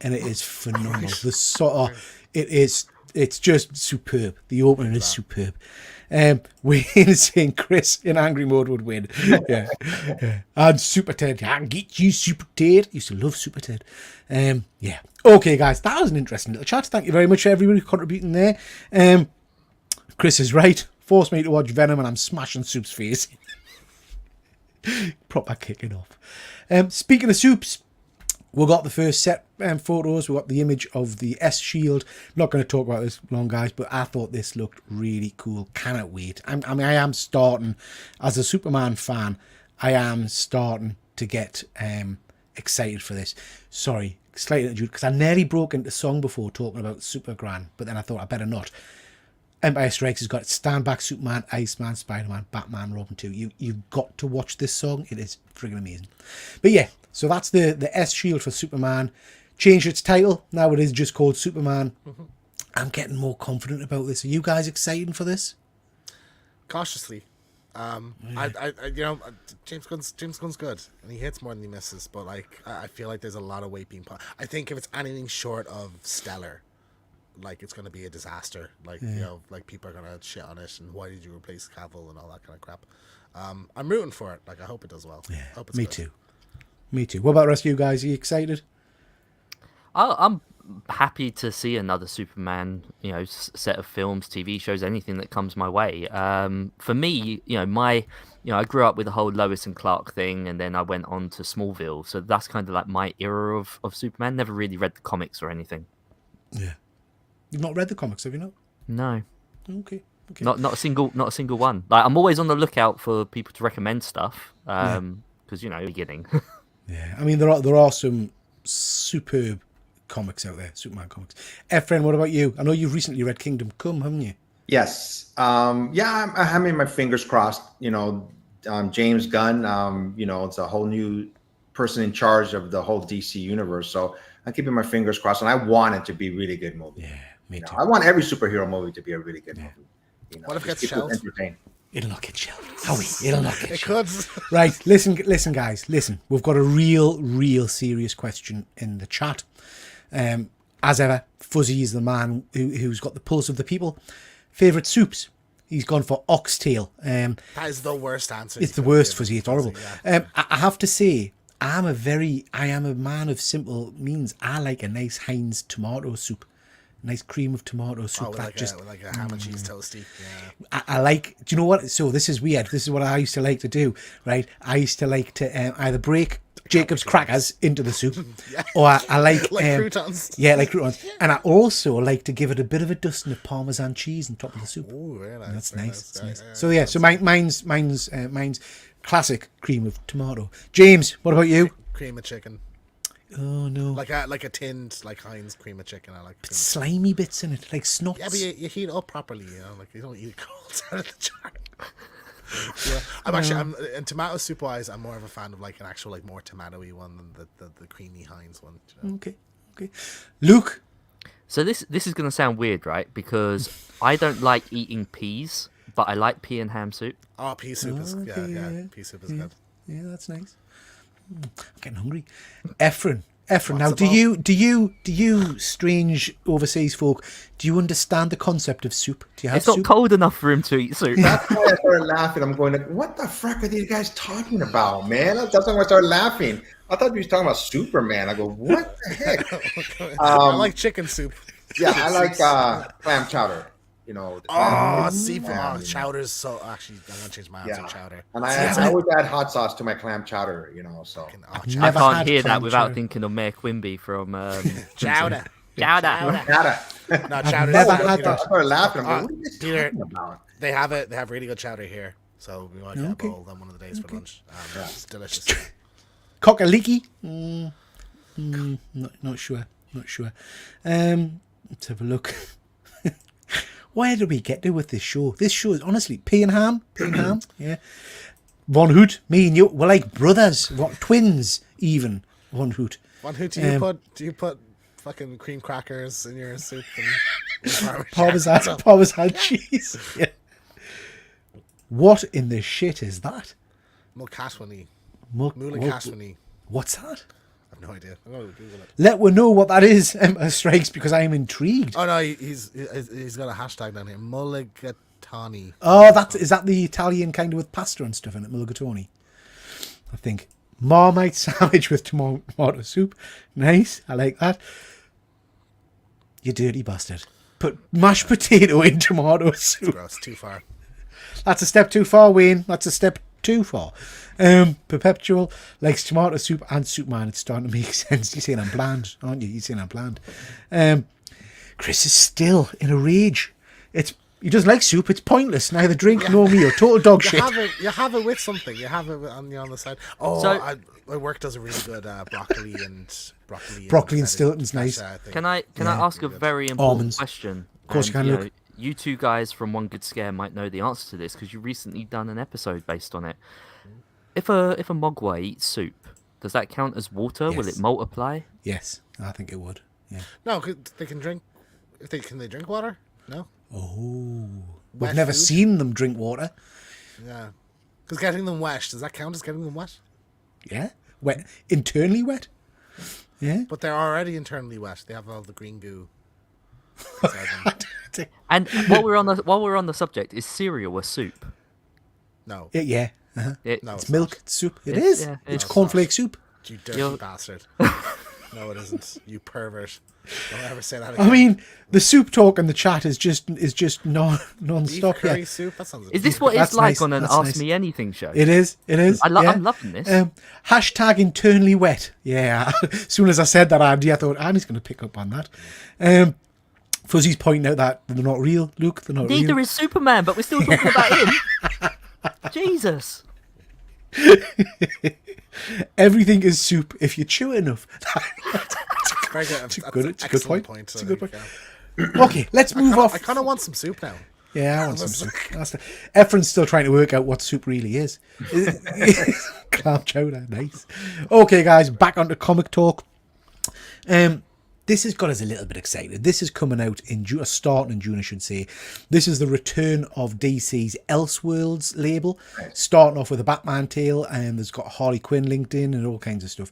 and it is phenomenal. The sort of it's just superb. The opening is superb. We're saying Chris in angry mode would win. Yeah. And Super Ted. I can get you, Super Ted. Used to love Super Ted. Yeah. Okay, guys, that was an interesting little chat. Thank you very much, everybody, for contributing there. Chris is right. Forced me to watch Venom, and I'm smashing Soup's face. Proper kicking off. Speaking of Soups, we got the first set photos. We got the image of the S Shield. Not going to talk about this long, guys, but I thought this looked really cool. Cannot wait. I am starting, as a Superman fan, I am starting to get excited for this. Sorry, slightly because I nearly broke into song before talking about Super Gran, but then I thought I better not. Empire Strikes has got Stand Back Superman, Iceman, Spider-Man, Batman, Robin 2. You've got to watch this song. It is friggin' amazing. But yeah, so that's the S Shield for Superman. Changed its title. Now it is just called Superman. Mm-hmm. I'm getting more confident about this. Are you guys excited for this? Cautiously. James Gunn's good, and he hits more than he misses. But like, I feel like there's a lot of weight being put. I think if it's anything short of stellar, like, it's going to be a disaster. Like, like, people are going to shit on it, and why did you replace Cavill and all that kind of crap. I'm rooting for it. Like, I hope it does well. Yeah, hope it's me good. too. Me too. What about the rest of you guys? Are you excited? I'm happy to see another Superman, set of films, TV shows, anything that comes my way. For me, I grew up with the whole Lois and Clark thing, and then I went on to Smallville. So that's kind of like my era of Superman. Never really read the comics or anything. Yeah. You've not read the comics, have you not? No. Okay. Not a single one. Like, I'm always on the lookout for people to recommend stuff. Because beginning. Yeah. I mean, there are some superb comics out there, Superman comics. Efren, what about you? I know you've recently read Kingdom Come, haven't you? Yes. I'm having my fingers crossed. James Gunn. It's a whole new person in charge of the whole DC universe. So I'm keeping my fingers crossed, and I want it to be a really good movie. Yeah, me too. I want every superhero movie to be a really good movie. What if it gets shelved? It'll not get shelved. It'll not get It shelved. could. Right, listen, guys, listen. We've got a real serious question in the chat. As ever, Fuzzy is the man who's got the pulse of the people. Favourite soups? He's gone for oxtail. That is the worst answer. It's the worst, Fuzzy. It's horrible. I have to say, I am a man of simple means. I like a nice Heinz tomato soup. Nice cream of tomato soup. With like a ham and cheese toasty. Yeah. I like. Do you know what? So this is weird. This is what I used to like to do. Right? I used to like to either break Jacob's crackers into the soup, or I like croutons. Yeah, like croutons. And I also like to give it a bit of a dusting of Parmesan cheese on top of the soup. Ooh, very nice. That's very nice. nice. Nice. So yeah. So mine's classic cream of tomato. James, what about you? Cream of chicken. Oh no! Like a tinned Heinz cream of chicken. I like cream. Slimy bits in it, like snots. Yeah, but you heat it up properly. Like you don't eat it cold out of the jar. Yeah, I'm in tomato soup wise. I'm more of a fan of like an actual like more tomatoey one than the creamy Heinz one. Okay. Luke. So this is going to sound weird, right? Because I don't like eating peas, but I like pea and ham soup. Oh, pea soup is pea soup is good. Yeah, that's nice. I'm getting hungry. Efren, now do you strange overseas folk, do you understand the concept of soup? Do you have It's not soup? cold enough for him to eat soup. That's why I started laughing. I'm going like, what the frick are these guys talking about, man? That's when I started laughing. I thought you were talking about Superman. I go, what the heck? I like chicken soup. Yeah, I like clam chowder. Seafood. Chowder's so... Actually, I'm going to change my answer. Chowder. And I always add hot sauce to my clam chowder, so. I can't hear that without thinking of Mayor Quimby from... Chowder. Chowder. No, chowder. never had I started laughing. I'm going, what are you Peter, talking about? They have really good chowder here. So we might get a bowl them one of the days for lunch. It's delicious. Cockaliki? Not sure. Let's have a look. Where did we get to with this show? This show is honestly pea and ham. Yeah. Von Hoot, me and you, we're like brothers, twins even. Von Hoot. One who do you put fucking cream crackers in your soup and Parmesan cheese. Yeah. What in the shit is that? Mulcashwani. Mul- Mulacashwani. What's that? I have no idea. I'm going to Google it. Let one know what that is, Strikes, because I am intrigued. Oh no, he's got a hashtag down here. Mulligatawny. Oh, is that the Italian kind of with pasta and stuff in it, mulligatawny? I think. Marmite sandwich with tomato soup. Nice, I like that. You dirty bastard. Put mashed potato in tomato soup. Gross, too far. That's a step too far, Wayne. That's a step too far. Perpetual likes tomato soup and Superman. It's starting to make sense. You're saying I'm bland, aren't you? You're saying I'm bland. Chris is still in a rage. He doesn't like soup. It's pointless. Neither drink nor meal. Total dog shit. You have it with something. You have it on the side. Oh, So- my work does a really good broccoli and Stilton's nice. Can I ask a very important Almonds. question? Of course you can, Luke. You two guys from One Good Scare might know the answer to this because you've recently done an episode based on it. If a mogwai eats soup, does that count as water? Will Yes. it multiply? Yes, I think it would. Yeah. No, they can drink. Can they drink water? No. Oh. We've Wet never food? seen them drink water. Yeah. Because getting them wet, does that count as getting them wet? Yeah. Wet. Internally wet. Yeah. But they're already internally wet. They have all the green goo. inside them. And while we're on the subject, is cereal a soup? No. Yeah. Uh-huh. No, It's milk. It's soup. It It's- is. yeah, It's it's cornflake soup. You dirty You're- bastard. No, it isn't. You pervert. Don't ever say that I again. mean, the soup talk in the chat is just beef non-stop. curry Yeah. soup? That sounds Is this what That's it's like nice, on an that's Ask nice. Me Anything show? It is. Yeah. I'm loving this. Hashtag internally wet. Yeah. As soon as I said that idea, I thought Annie's going to pick up on that. Fuzzy's pointing out that they're not real, Luke. They're not Neither real. is Superman, but we're still talking about him. Jesus. Everything is soup if you chew it enough. very good. It's a That's good- an it's a good excellent point. It's I a good think, point. yeah. Okay, let's move off. I kind of want some soup now. Yeah, I want some soup. Efren's still trying to work out what soup really is. Clam chowder, nice. Okay, guys, back onto comic talk. This has got us a little bit excited. This is coming out in June, starting in June, I should say. This is the return of DC's Elseworlds label, starting off with a Batman tale, and there's got Harley Quinn linked in and all kinds of stuff.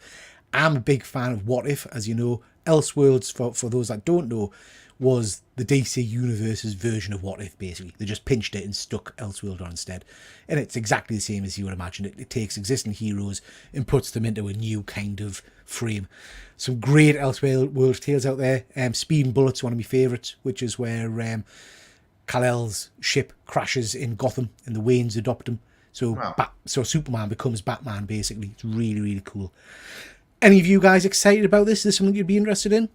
I'm a big fan of What If, as you know. Elseworlds, for those that don't know, was the DC Universe's version of What If, basically. They just pinched it and stuck Elseworld on instead. And it's exactly the same as you would imagine. It takes existing heroes and puts them into a new kind of frame. Some great Elseworld tales out there. Speed and Bullet's one of my favourites, which is where Kal-El's ship crashes in Gotham and the Waynes adopt him. So, so Superman becomes Batman, basically. It's really, really cool. Any of you guys excited about this? Is this something you'd be interested in?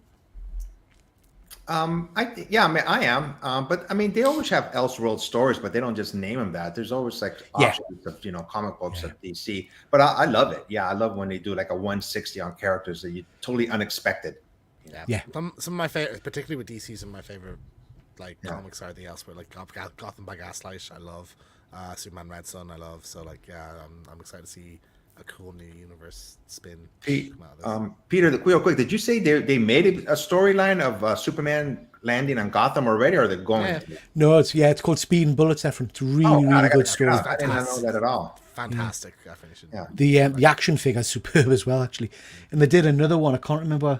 I am. But I mean, they always have Elseworld stories, but they don't just name them that. There's always like options of comic books at DC. But I love it. Yeah, I love when they do like a 160 on characters that you totally unexpected. Yeah. Some of my favorite, particularly with DC, some of my favorite comics are the Elseworld, like Gotham by Gaslight. I love Superman Red Sun. I love. So I'm excited to see a cool new universe spin. come out of this. Peter, real quick, did you say they made a storyline of Superman landing on Gotham already, or are they going? Yeah. to? No, it's called Speed and Bullets, Efren. It's a really, God, I really gotta good check it story. out. I did not know that at all. Fantastic. I finished it. Yeah. The action figure's superb as well, actually. And they did another one. I can't remember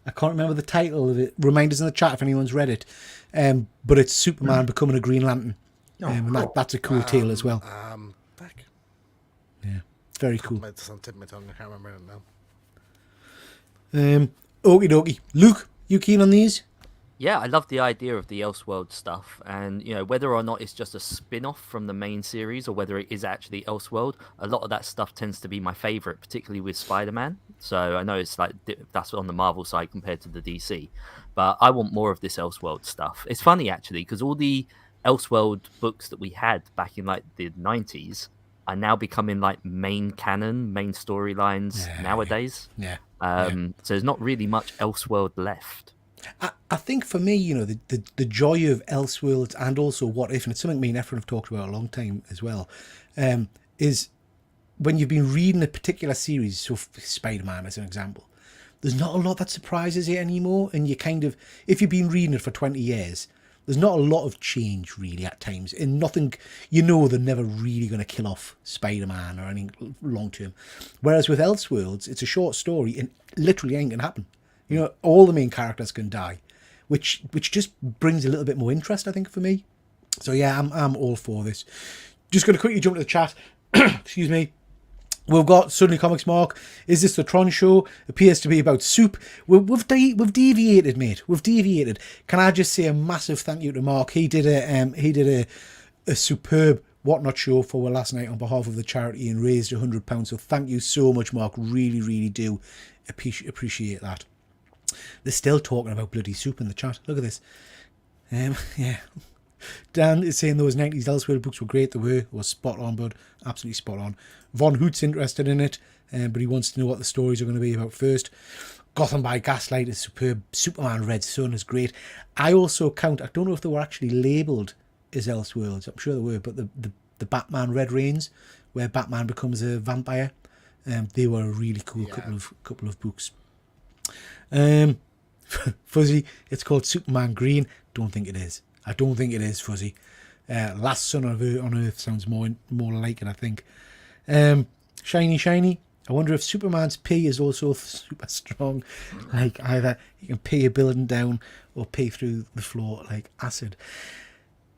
the title of it. Remind us in the chat if anyone's read it. But it's Superman becoming a Green Lantern. And that's a cool tale as well. Back. Yeah, very cool. It's on the tip of my tongue. I can't remember it now. Okie dokie. Luke, you keen on these? Yeah, I love the idea of the Elseworld stuff, and whether or not it's just a spin-off from the main series or whether it is actually Elseworld, a lot of that stuff tends to be my favorite, particularly with Spider-Man. So I know it's like that's on the Marvel side compared to the DC, but I want more of this Elseworld stuff. It's funny actually because all the Elseworld books that we had back in like the 90s are now becoming like main canon, main storylines nowadays. Yeah. So there's not really much Elseworld left. I think for me, the joy of Elseworlds and also What If, and it's something me and Efren have talked about a long time as well, is when you've been reading a particular series, so Spider-Man as an example, there's not a lot that surprises you anymore, and you kind of, if you've been reading it for 20 years, there's not a lot of change really at times, and nothing, they're never really going to kill off Spider-Man or anything long term. Whereas with Elseworlds, it's a short story and literally ain't going to happen. All the main characters can die, which just brings a little bit more interest, I think, for me. So yeah, I'm all for this. Just going to quickly jump to the chat. Excuse me. We've got Suddenly Comics Mark. Is this the Tron show? Appears to be about soup. We've deviated, mate. We've deviated. Can I just say a massive thank you to Mark? He did a superb Whatnot show for last night on behalf of the charity and raised £100. So thank you so much, Mark. Really, really do appreciate that. They're still talking about bloody soup in the chat. Look at this. Yeah. Dan is saying those 90s Elseworld books were great. They were spot on, bud. Absolutely spot on. Von Hoot's interested in it, but he wants to know what the stories are going to be about first. Gotham by Gaslight is superb. Superman Red Sun is great. I also count, I don't know if they were actually labelled as Elseworlds. I'm sure they were, but the Batman Red Reigns, where Batman becomes a vampire, they were a really cool couple of books. Fuzzy, it's called Superman Green. Don't think it is. I don't think it is, Fuzzy. Last Son on Earth sounds more like it, I think. Shiny. I wonder if Superman's pee is also super strong. Like either you can pee a building down or pee through the floor like acid.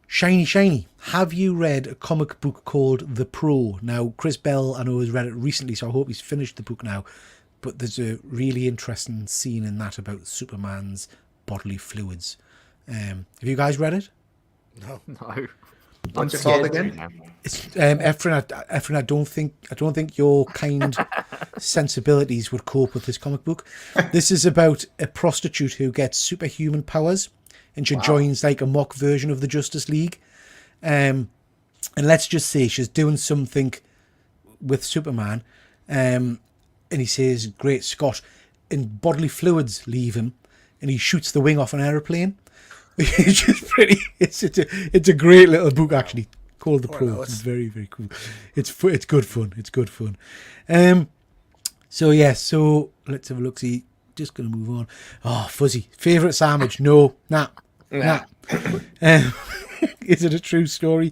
Shiny. Have you read a comic book called The Pro? Now, Chris Bell, I know, has read it recently, so I hope he's finished the book now. But there's a really interesting scene in that about Superman's bodily fluids. Have you guys read it? No. What's it called again? It's Ephraim. I don't think your kind sensibilities would cope with this comic book. This is about a prostitute who gets superhuman powers, and she joins like a mock version of the Justice League. And let's just say she's doing something with Superman, and he says, "Great Scott," and bodily fluids leave him, and he shoots the wing off an aeroplane. It's just pretty. It's a great little book actually called The Pro. It's very, very cool. It's good fun. It's good fun. So let's have a look. See, just gonna move on. Oh, Fuzzy, favorite sandwich? No, nah. Is it a true story?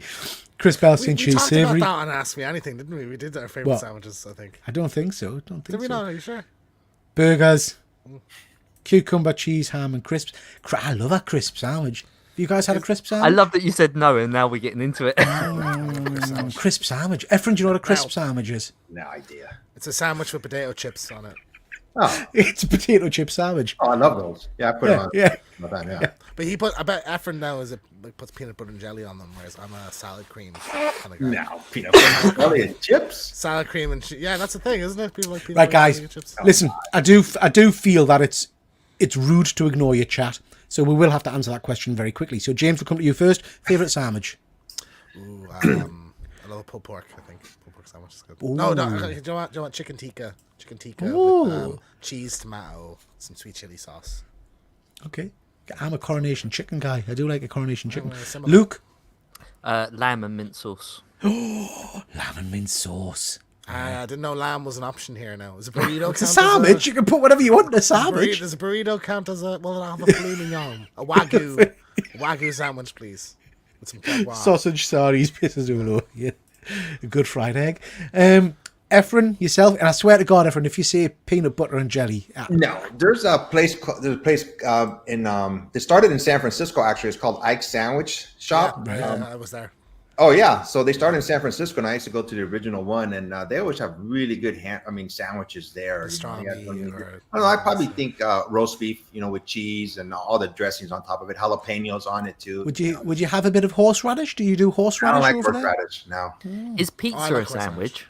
Chris Bell saying she's savoury. We talked about that on Ask Me Anything, didn't we? We did our favourite sandwiches, I think. I don't think so. Did we not? Are you sure? Burgers, cucumber, cheese, ham, and crisps. I love a crisp sandwich. Have you guys had a crisp sandwich? I love that you said no, and now we're getting into it. Crisp sandwich. Ephraim, do you know what a crisp sandwich is? No idea. It's a sandwich with potato chips on it. Oh, It's a potato chip sandwich. I love those. Yeah, I put it on. Yeah. Yeah. But I bet Efren now puts peanut butter and jelly on them, whereas I'm a salad cream kind of guy. No, peanut butter jelly and chips. Salad cream and yeah, that's the thing, isn't it? People like peanut Right, butter guys. and chips. Listen, I do feel that it's rude to ignore your chat, so we will have to answer that question very quickly. So James, we'll come to you first. Favorite sandwich? Ooh, I love pulled pork. I think pulled pork sandwich is good. Ooh. No, do you know what? Chicken tikka Ooh. with cheese, tomato, some sweet chili sauce. Okay. I'm a coronation chicken guy. I do like a coronation chicken. Similar. Luke? Lamb and mint sauce. Lamb and mint sauce. I didn't know lamb was an option here now. Is a burrito It's a sandwich. You can put whatever you want in a sandwich. Does a burrito count as a... Well, I'll have a filet mignon. A wagyu sandwich, please. With some foie gras. Sausage, saris, pisses all over. Yeah. A good fried egg. Ephraim, yourself, and I swear to God, Ephraim, if you say peanut butter and jelly... No, there's a place in they started in San Francisco, actually. It's called Ike's Sandwich Shop. Yeah, I was there. Oh yeah, so they started in San Francisco, and I used to go to the original one, and they always have really good sandwiches there. Strong I meat don't know. I probably think roast beef, with cheese and all the dressings on top of it, jalapenos on it too. Would you have a bit of horseradish? Do you do horseradish? I don't like over there? horseradish. No. Is pizza I like a horseradish. sandwich?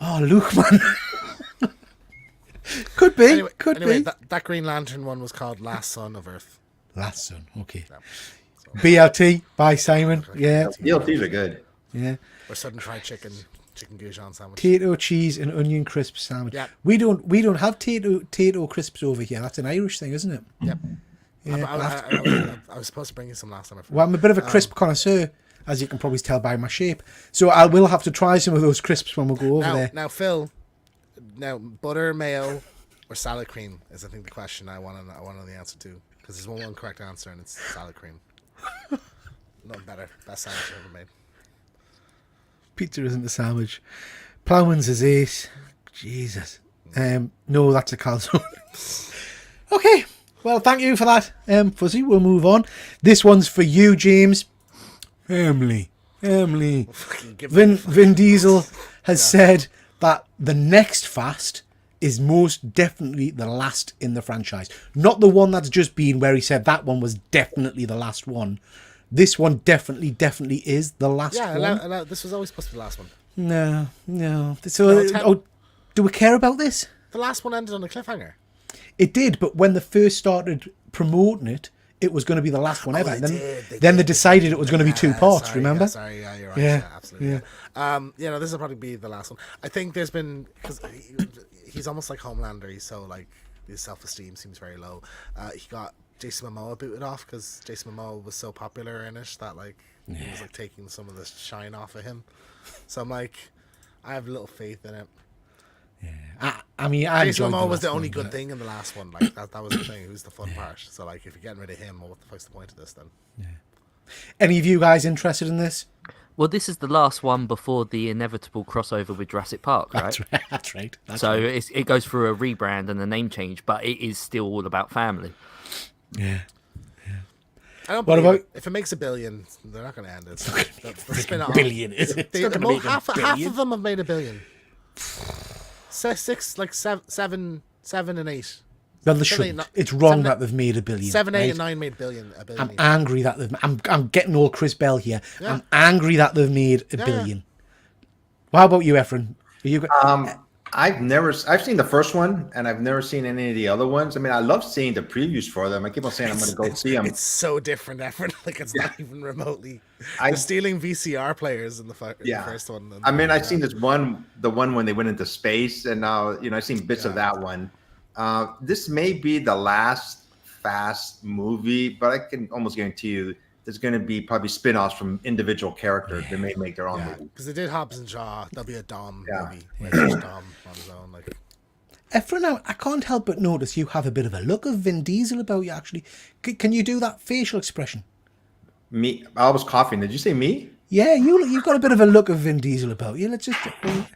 Oh, Luke, man. Could be. Anyway, could be. That Green Lantern one was called Last Son of Earth. Last Son. Okay. Yeah. BLT by Simon. Yeah. DLTs are good. Yeah. Or sudden fried chicken goujon sandwich. Potato, cheese, and onion crisp sandwich. Yeah. We don't have tato crisps over here. That's an Irish thing, isn't it? Yep. Yeah. I was supposed to bring you some last time. Well, I'm a bit of a crisp connoisseur. as you can probably tell by my shape. So I will have to try some of those crisps when we go over there. Now, Phil, butter, mayo, or salad cream is, I think, the question I want to know the answer to. Because there's one correct answer, and it's salad cream. Nothing better. Best sandwich I've ever made. Pizza isn't a sandwich. Plowman's is 8. Jesus. No, that's a calzone. Okay. Well, thank you for that, Fuzzy. We'll move on. This one's for you, James. Family. Vin Diesel has said that the next Fast is most definitely the last in the franchise. Not the one that's just been where he said that one was definitely the last one. This one definitely is the last one. Yeah, this was always supposed to be the last one. No. So, do we care about this? The last one ended on a cliffhanger. It did, but when they first started promoting it, it was going to be the last one ever. Then they decided it was going to be 2 parts, remember? Yeah, you're right. Yeah, Yeah, absolutely. Yeah. This will probably be the last one. I think there's been, because he's almost like Homelander. He's so, like, his self-esteem seems very low. He got Jason Momoa booted off because Jason Momoa was so popular in it that, like, he was, like, taking some of the shine off of him. So I'm like, I have little faith in it. Yeah, I mean, Jason Momoa was the only good thing in the last one. Like that was the thing. It was the fun part. So, like, if you're getting rid of him, well, what the fuck's the point of this then? Yeah. Any of you guys interested in this? Well, this is the last one before the inevitable crossover with Jurassic Park, right? That's right. So it goes through a rebrand and a name change, but it is still all about family. Yeah. I don't believe it. If it makes $1 billion, they're not going to end it. The spin-off. Billion, is it? Half of them have made $1 billion. 6, like 7, and 8. Well, they shouldn't. It's wrong that they've made $1 billion. 7, 8, right? and 9 made $1 billion. I'm angry that they've. I'm getting all Chris Bell here. Yeah. I'm angry that they've made $1 billion. Well, how about you, Efren? Are you? I've seen the first one, and I've never seen any of the other ones. I mean, I love seeing the previews for them. I keep on saying I'm going to go see them. It's so different, Efren. Like, it's not even remotely. They're stealing VCR players in the first one. I mean, I've seen the one when they went into space, and now I've seen bits of that one. This may be the last Fast movie, but I can almost guarantee you there's going to be probably spin-offs from individual characters. They may make their own movie. Because they did Hobbs and Shaw. There'll be a Dom movie where there's Dom on his own. Like, Efren, I can't help but notice you have a bit of a look of Vin Diesel about you, actually. Can you do that facial expression? Me? I was coughing. Did you say me? Yeah, you've got a bit of a look of Vin Diesel about you. Let's just... oh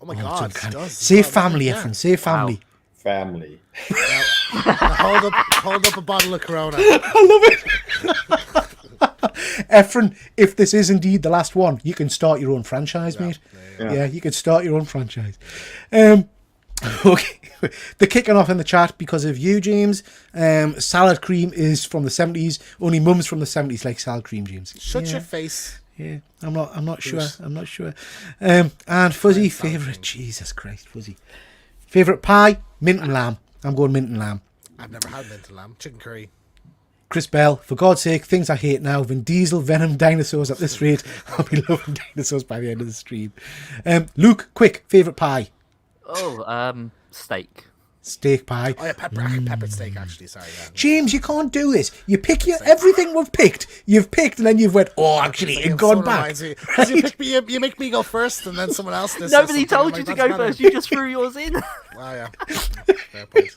my God. Say family, Efren. Say family. Wow. Family. Now hold up a bottle of Corona. I love it. Efren, if this is indeed the last one, you can start your own franchise, mate. Yeah, you can start your own franchise. Okay, they're kicking off in the chat because of you, James. Salad cream is from the 70s. Only mums from the 70s like salad cream, James. Shut your face. Yeah, I'm not sure. I'm not sure. And Fuzzy, favourite. Jesus Christ, Fuzzy. Favourite pie? Mint and lamb. I'm going mint and lamb. I've never had mint and lamb. Chicken curry. Chris Bell, for God's sake, things I hate now. Vin Diesel, Venom, dinosaurs. At this rate, I'll be loving dinosaurs by the end of the stream. Luke, quick, favourite pie? Steak. Steak pie. Oh yeah, pepper steak. Actually, sorry. Yeah. James, you can't do this. You pick everything we've picked. You've picked, and then you've went. Oh, actually, and gone back. You make me go first, and then someone else. Nobody told you to go first. You just threw yours in. Wow, yeah. Fair point.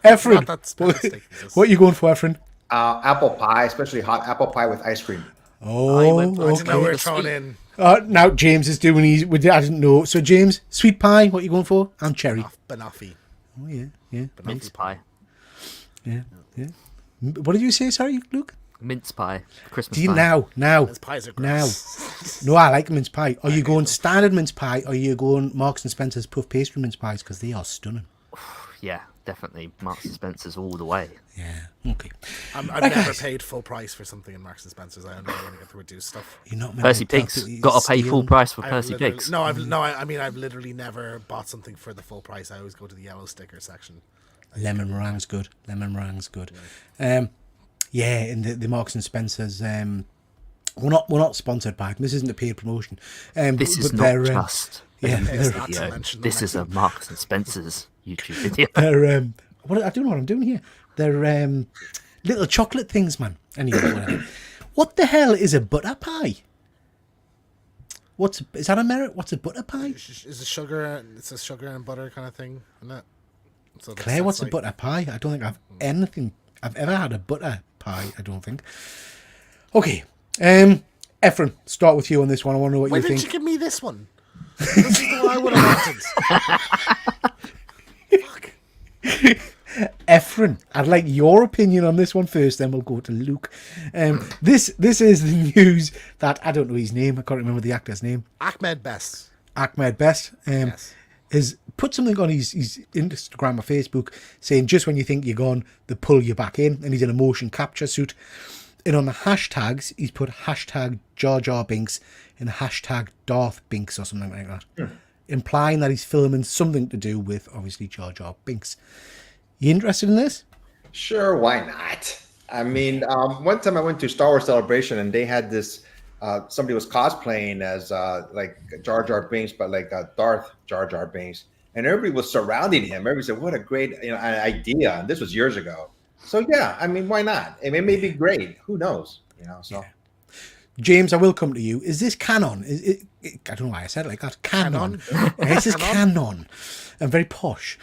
Efren, what are you going for, Efren? Apple pie, especially hot apple pie with ice cream. Oh, I didn't know we were thrown in. Now James is doing I didn't know. So James, sweet pie, what are you going for? And cherry. Banoffee. Oh yeah. Mince pie. Yeah. What did you say? Sorry, Luke. Mince pie. Christmas pie. Now. Mince pies are gross. No, I like mince pie. Are you going standard mince pie? Or are you going Marks and Spencer's puff pastry mince pies? Because they are stunning. Yeah, definitely Marks and Spencer's all the way. Yeah. Okay. I've never paid full price for something in Marks and Spencer's. I only want to get the reduced stuff. You're not Percy Pigs. Got to pay full price for Percy Pigs. No, I mean I've literally never bought something for the full price. I always go to the yellow sticker section. Lemon meringue's good. Yeah, in the Marks and Spencer's. We're not sponsored by them. This isn't a paid promotion. This is not just. This is a Marks and Spencer's YouTube video. They're I don't know what I'm doing here. They're little chocolate things, man. Anyway, whatever. What the hell is a butter pie? Is that a merit? What's a butter pie? Is it sugar? It's a sugar and butter kind of thing, isn't it? So Claire, what's like, a butter pie? I don't think I've ever had a butter pie. I don't think. Okay, Efren, start with you on this one. I want to know what Why you didn't think. you give me this one? This is the one I would have wanted. Fuck. Efren, I'd like your opinion on this one first, then we'll go to Luke. This is the news that I don't know his name. I can't remember the actor's name. Ahmed Best. Ahmed Best Yes. has put something on his Instagram or Facebook saying just when you think you're gone, they pull you back in, and he's in a motion capture suit. And on the hashtags, he's put hashtag Jar Jar Binks and hashtag Darth Binks or something like that, implying that he's filming something to do with obviously Jar Jar Binks. You interested in this? Sure, why not? I mean, one time I went to Star Wars Celebration and they had this. Somebody was cosplaying as like Jar Jar Binks, but like Darth Jar Jar Binks, and everybody was surrounding him. Everybody said, "What a great idea!" And this was years ago. So yeah, I mean, why not? I mean, it may be great. Who knows? So. James, I will come to you. Is this canon? I don't know why I said it like that. Canon. Is this canon? I'm very posh.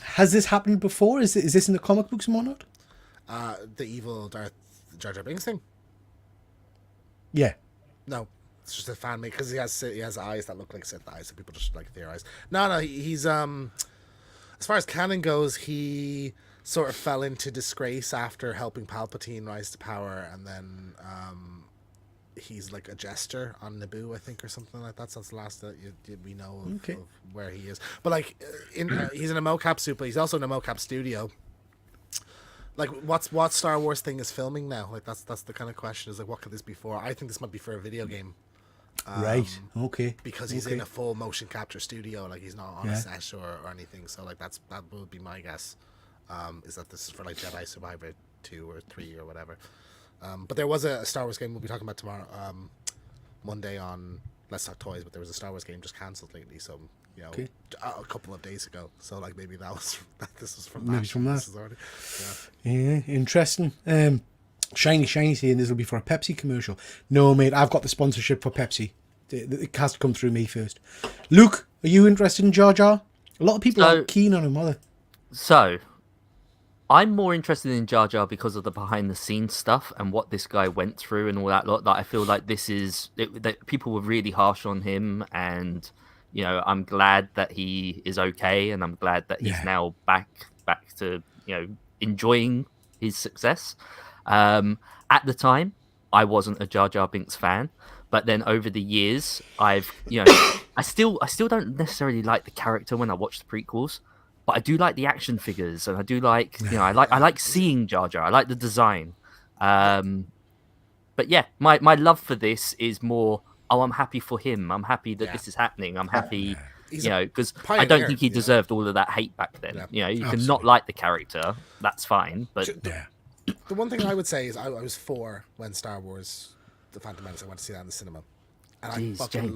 Has this happened before? Is this in the comic books and whatnot? The evil Darth Jar Jar Binks thing? Yeah. No, it's just a fan made because he has eyes that look like Sith eyes, so people just like theorize. No, he's as far as canon goes, he sort of fell into disgrace after helping Palpatine rise to power, and then he's like a jester on Naboo, I think, or something like that. So that's the last that we know of where he is. But like, he's in a mocap suit, but he's also in a mocap studio. Like, what Star Wars thing is filming now? Like, that's the kind of question. Is like, what could this be for? I think this might be for a video game. Right. Okay. Because he's in a full motion capture studio. Like, he's not on a set or anything. So like, that would be my guess. Is that this is for like Jedi Survivor 2 or 3 or whatever. But there was a Star Wars game we'll be talking about tomorrow, Monday on Let's Talk Toys. But there was a Star Wars game just cancelled lately, so a couple of days ago. So like maybe this was from that. Maybe from that. This is already, Yeah, interesting. Shiny saying this will be for a Pepsi commercial. No, mate, I've got the sponsorship for Pepsi. It has to come through me first. Luke, are you interested in Jar Jar? A lot of people are keen on him, are they? So, I'm more interested in Jar Jar because of the behind-the-scenes stuff and what this guy went through and all that lot. That I feel like that people were really harsh on him, and I'm glad that he is okay, and I'm glad that he's now back to enjoying his success. At the time, I wasn't a Jar Jar Binks fan, but then over the years, I still don't necessarily like the character when I watch the prequels. But I do like the action figures, and I do like, I like seeing Jar Jar. I like the design. But yeah, my love for this is more, I'm happy for him. I'm happy that this is happening. I'm happy, because I don't think he deserved all of that hate back then. You can not like the character, that's fine. But the one thing I would say is I was 4 when Star Wars The Phantom Menace, I went to see that in the cinema. And I fucking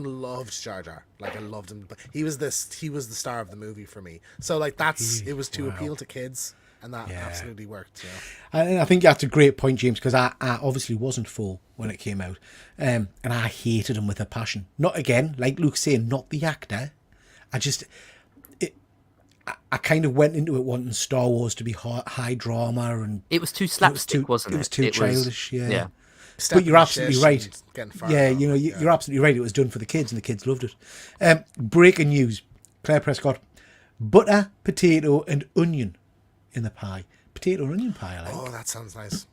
loved Jar Jar. Like, I loved him. He was the star of the movie for me. So like it was to appeal to kids, and that absolutely worked. I think that's a great point, James, because I obviously wasn't 4 when it came out, and I hated him with a passion. Not again, like Luke's saying, not the actor. I kind of went into it wanting Star Wars to be high drama, and it was too slapstick, wasn't it? It was too childish. Yeah. But you're absolutely right. Yeah, you're absolutely right. It was done for the kids, and the kids loved it. Breaking news: Claire Prescott, butter, potato, and onion in the pie. Potato and onion pie. I like. Oh, that sounds nice.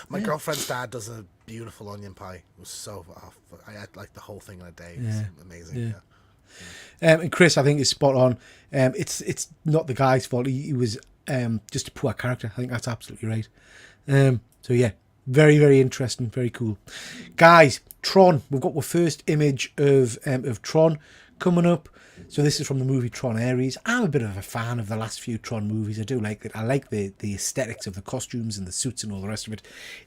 My girlfriend's dad does a beautiful onion pie. It was so. I had like the whole thing in a day. It was amazing. Yeah. And Chris, I think, is spot on. It's not the guy's fault. He was just a poor character. I think that's absolutely right. So yeah. Very, very interesting. Very cool. Guys, Tron. We've got our first image of Tron coming up. So this is from the movie Tron Ares. I'm a bit of a fan of the last few Tron movies. I do like it. I like the aesthetics of the costumes and the suits and all the rest of it.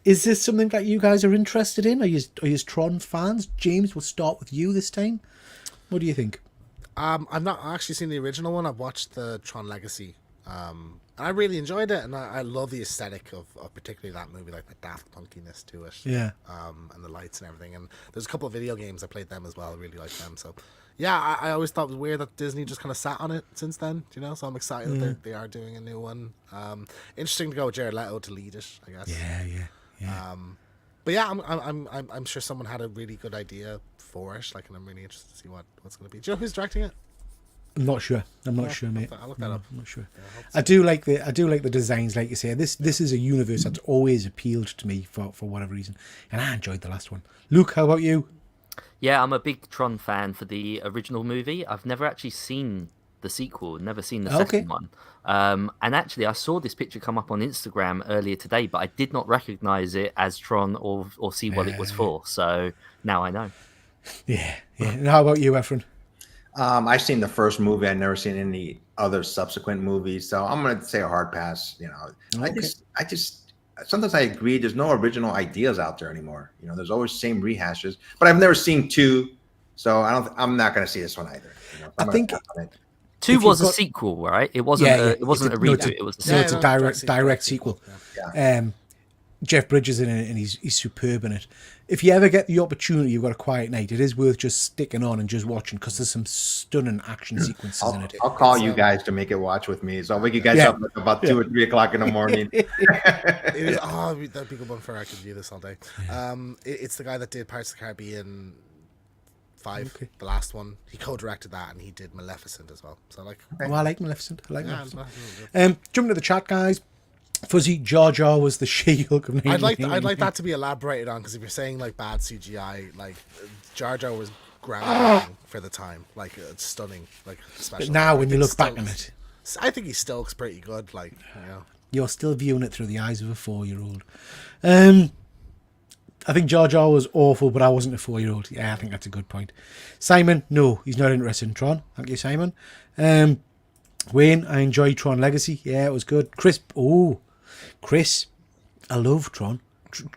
Is this something that you guys are interested in? Are you Tron fans? James, we'll start with you this time. What do you think? I've not actually seen the original one. I've watched the Tron Legacy And I really enjoyed it, and I love the aesthetic of particularly that movie, like the daft punkiness to it. Yeah. And the lights and everything. And there's a couple of video games I played them as well. I really like them. So yeah, I always thought it was weird that Disney just kind of sat on it since then. You know, so I'm excited that they are doing a new one. Interesting to go with Jared Leto to lead it, I guess. Yeah. But yeah, I'm sure someone had a really good idea for it. Like, and I'm really interested to see what's going to be. Do you know who's directing it? I'm not sure. Mate. I'll look that up. I'm not sure. Yeah, I do like the designs, like you say. This is a universe that's always appealed to me for whatever reason, and I enjoyed the last one. Luke, how about you? Yeah, I'm a big Tron fan for the original movie. I've never actually seen the sequel, never seen the second one. And actually, I saw this picture come up on Instagram earlier today, but I did not recognize it as Tron or see what it was for. So now I know. Yeah. And how about you, Efren? I've seen the first movie. I've never seen any other subsequent movies, so I'm going to say a hard pass. You know, Okay. I just sometimes I agree. There's no original ideas out there anymore. You know, there's always same rehashes. But I've never seen 2, so I'm not going to see this one either. You know, I think 2 was a sequel, right? It wasn't. It wasn't a reboot. It was a sequel. it's a direct sequel. Yeah. Jeff Bridges in it, and he's superb in it. If you ever get the opportunity, you've got a quiet night, it is worth just sticking on and just watching, because there's some stunning action sequences in it. I'll call you guys to make it watch with me. So I'll wake you guys up like about 2 or 3 o'clock in the morning. It is, that'd be a good one for I could view this all day. It's the guy that did Pirates of the Caribbean 5, the last one. He co-directed that, and he did Maleficent as well. So like, Oh, I like Maleficent. Maleficent. Jumping to the chat, guys. Fuzzy, Jar Jar was the She-Hulk of 1980. I'd like that to be elaborated on, because if you're saying like bad CGI, like Jar Jar was groundbreaking for the time. Like, it's stunning. Like, special. But now, when you look back on it, I think he still looks pretty good. Like, you know, you're still viewing it through the eyes of a 4-year-old. I think Jar Jar was awful, but I wasn't a 4-year-old. Yeah, I think that's a good point. Simon, no, he's not interested in Tron. Thank you, Simon. Wayne, I enjoyed Tron Legacy. Yeah, it was good. Chris, I love Tron.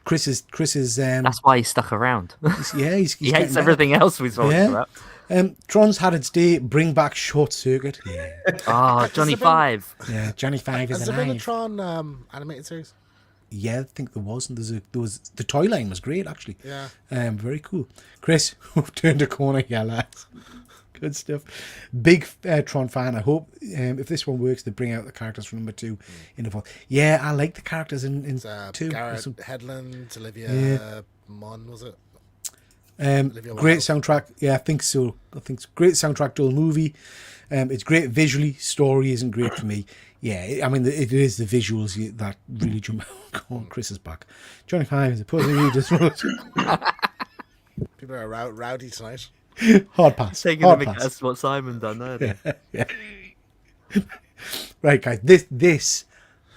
Chris is That's why he stuck around. he's He hates everything else we talked about. Tron's had its day. Bring back Short Circuit. Yeah. Oh, Johnny Five. Yeah, Johnny Five is has there been a alive. Tron animated series? Yeah, I think there was. And there was the toy line was great actually. Yeah. Very cool. Chris, we've turned a corner here, lads. Good stuff. Big Tron fan. I hope if this one works, they bring out the characters from number 2 in the fall. Yeah, I like the characters in 2. Garrett Hedlund, Olivia Munn, was it? Great soundtrack. Yeah, I think so. I think it's great soundtrack to the movie. It's great visually. Story isn't great for me. Yeah, I mean, it is the visuals that really jump out. Oh, Chris is back. Johnny Five is opposing you just People are rowdy tonight. Hard pass. Taking Hard a pass. guess what Simon done earlier. Yeah. Right, guys. This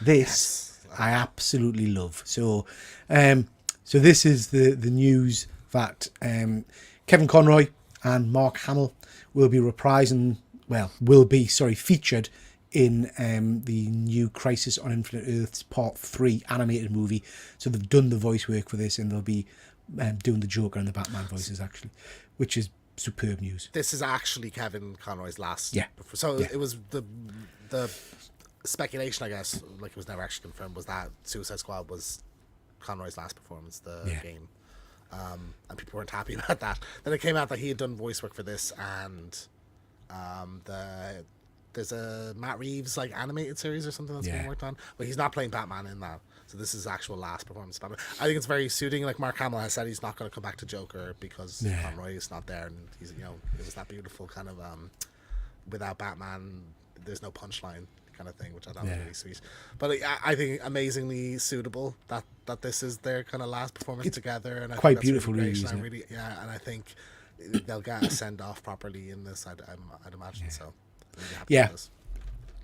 I absolutely love. So this is the news that Kevin Conroy and Mark Hamill will be featured in the new Crisis on Infinite Earths Part 3 animated movie. So they've done the voice work for this, and they'll be doing the Joker and the Batman voices actually, which is superb news. This is actually Kevin Conroy's last. Yeah. So it was the speculation, I guess, like it was never actually confirmed, was that Suicide Squad was Conroy's last performance, game. And people weren't happy about that. Then it came out that he had done voice work for this, and there's a Matt Reeves like animated series or something that's being worked on, but he's not playing Batman in that. So this is actual last performance of Batman. I think it's very suiting. Like Mark Hamill has said, he's not going to come back to Joker because Conroy is not there, and he's it was that beautiful kind of without Batman, there's no punchline kind of thing, which I thought was really sweet. But I think amazingly suitable that this is their kind of last performance together, and I quite think that's beautiful, really really. great. Isn't it? And I think they'll get a send off properly in this. I'd imagine so. I'm really happy with this.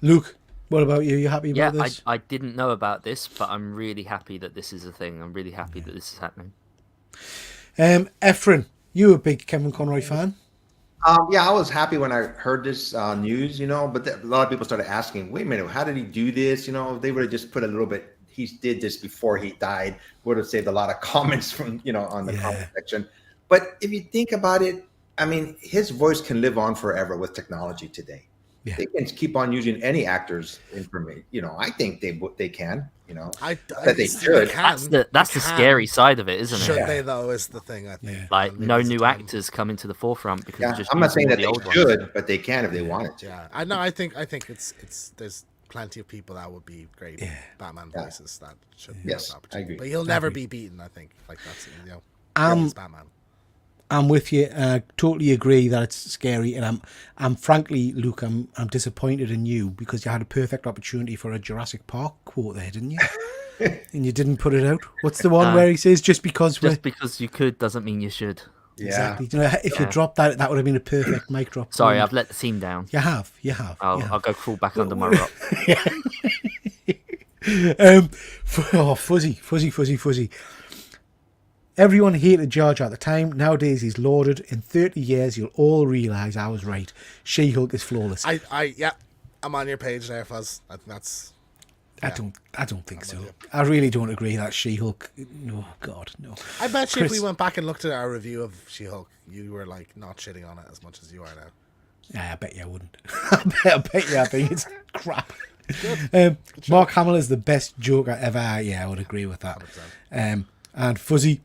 Luke, what about you? You happy about this? I didn't know about this, but I'm really happy that this is a thing. I'm really happy that this is happening. Efren, you a big Kevin Conroy fan? Yeah, I was happy when I heard this news, but a lot of people started asking, wait a minute, how did he do this? If they would have just put a little bit, he did this before he died, would have saved a lot of comments from, on the comment section. But if you think about it, I mean, his voice can live on forever with technology today. Yeah. They can keep on using any actor's information. You know, I think they can. You know, I that they should. That's the scary side of it, isn't Should it? they though? Is the thing I think. Yeah. Like Maybe no it's new time. actors come into the forefront because Yeah, just I'm not using saying all that the they old ones. should, but they can if they wanted to. Yeah, I know. I think it's there's plenty of people that would be great Batman Yeah. voices that should Yes, have the I opportunity. agree. But he'll never be beaten. I think like that's he's Batman. I'm with you. I totally agree that it's scary, and I'm frankly, Luke, I'm disappointed in you because you had a perfect opportunity for a Jurassic Park quote there, didn't you? And you didn't put it out. What's the one where he says, "Just because we're..." Just because you could doesn't mean you should. Yeah. Exactly. You know, if you dropped that, that would have been a perfect mic drop. Sorry, I've let the team down. You have. I'll go crawl back under my rock. Fuzzy. Everyone hated George at the time. Nowadays, he's lauded. In 30 years, you'll all realise I was right. She-Hulk is flawless. I'm on your page there, Fuzz. That's. I don't think so. I really don't agree that She-Hulk. No, God, no. I bet you Chris- if we went back and looked at our review of She-Hulk, you were like not shitting on it as much as you are now. Yeah, I bet you I wouldn't. I bet you I think it's crap. Mark Hamill is the best Joker ever. Yeah, I would agree with that. 100%. And Fuzzy,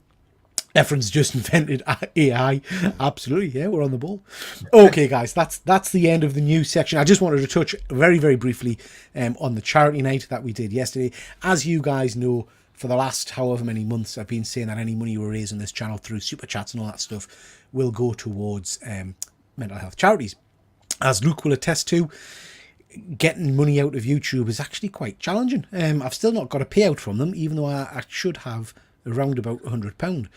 Efron's just invented AI. Absolutely, yeah, we're on the ball. Okay, guys, that's the end of the news section. I just wanted to touch very, very briefly on the charity night that we did yesterday. As you guys know, for the last however many months, I've been saying that any money we raise on this channel through super chats and all that stuff will go towards mental health charities. As Luke will attest to, getting money out of YouTube is actually quite challenging. I've still not got a payout from them, even though I should have around about £100.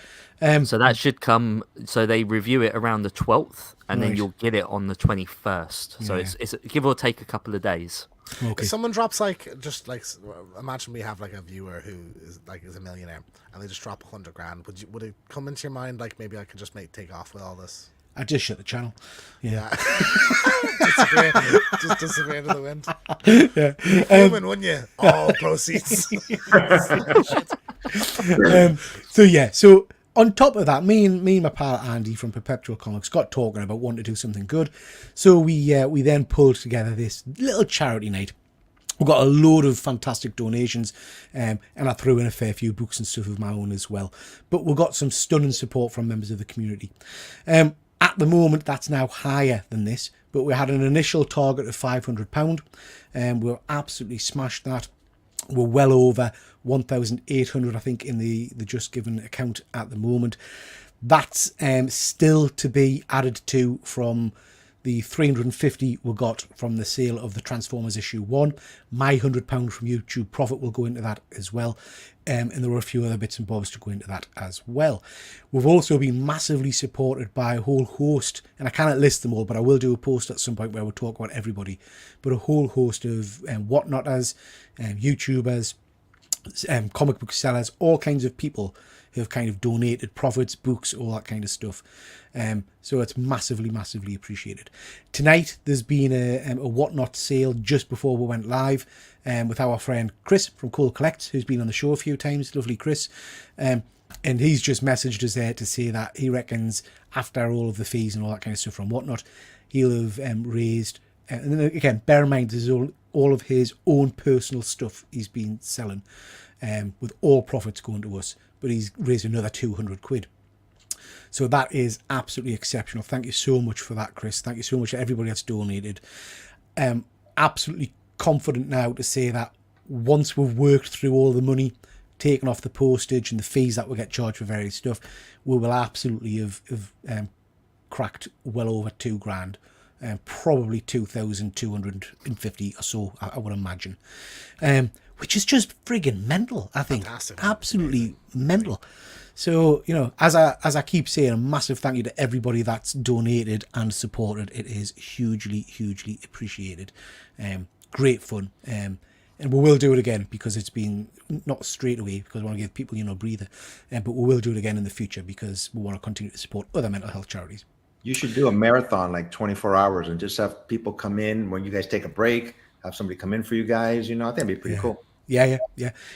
So that should come. So they review it around the 12th, and then Right. you'll get it on the 21st. So it's give or take a couple of days. Okay. If someone drops imagine we have like a viewer who is a millionaire and they just drop $100,000, would it come into your mind like maybe I could just take off with all this? I just shut the channel. Yeah. just disappear into the wind. Yeah. Human, wouldn't you? All proceeds. So on top of that, me and my pal Andy from Perpetual Comics got talking about wanting to do something good. So we then pulled together this little charity night. We got a load of fantastic donations, and I threw in a fair few books and stuff of my own as well. But we got some stunning support from members of the community. At the moment, that's now higher than this, but we had an initial target of £500, and we're absolutely smashed that. We're well over 1,800, I think, in the Just Given account at the moment. That's still to be added to from the 350 we got from the sale of the Transformers issue 1. My £100 from YouTube profit will go into that as well. And there were a few other bits and bobs to go into that as well. We've also been massively supported by a whole host, and I cannot list them all, but I will do a post at some point where we'll talk about everybody, but a whole host of whatnotters, YouTubers, comic book sellers, all kinds of people who have kind of donated profits, books, all that kind of stuff. So it's massively, massively appreciated. Tonight, there's been a whatnot sale just before we went live with our friend Chris from Cool Collects, who's been on the show a few times. Lovely Chris. And he's just messaged us there to say that he reckons after all of the fees and all that kind of stuff from whatnot, he'll have raised... and then again, bear in mind, this is all of his own personal stuff he's been selling, with all profits going to us. But he's raised another £200. So that is absolutely exceptional. Thank you so much for that, Chris. Thank you so much to everybody that's donated. Absolutely confident now to say that once we've worked through all the money, taken off the postage and the fees that we get charged for various stuff, we will absolutely have cracked well over £2,000. Probably 2,250 or so, I would imagine. Which is just friggin' mental, I think. Fantastic. Absolutely mental. So, as I keep saying, a massive thank you to everybody that's donated and supported. It is hugely, hugely appreciated. Great fun. And we will do it again because it's been not straight away because we want to give people, a breather. But we will do it again in the future because we want to continue to support other mental health charities. You should do a marathon like 24 hours and just have people come in when you guys take a break, have somebody come in for you guys. I think it'd be pretty cool. Yeah.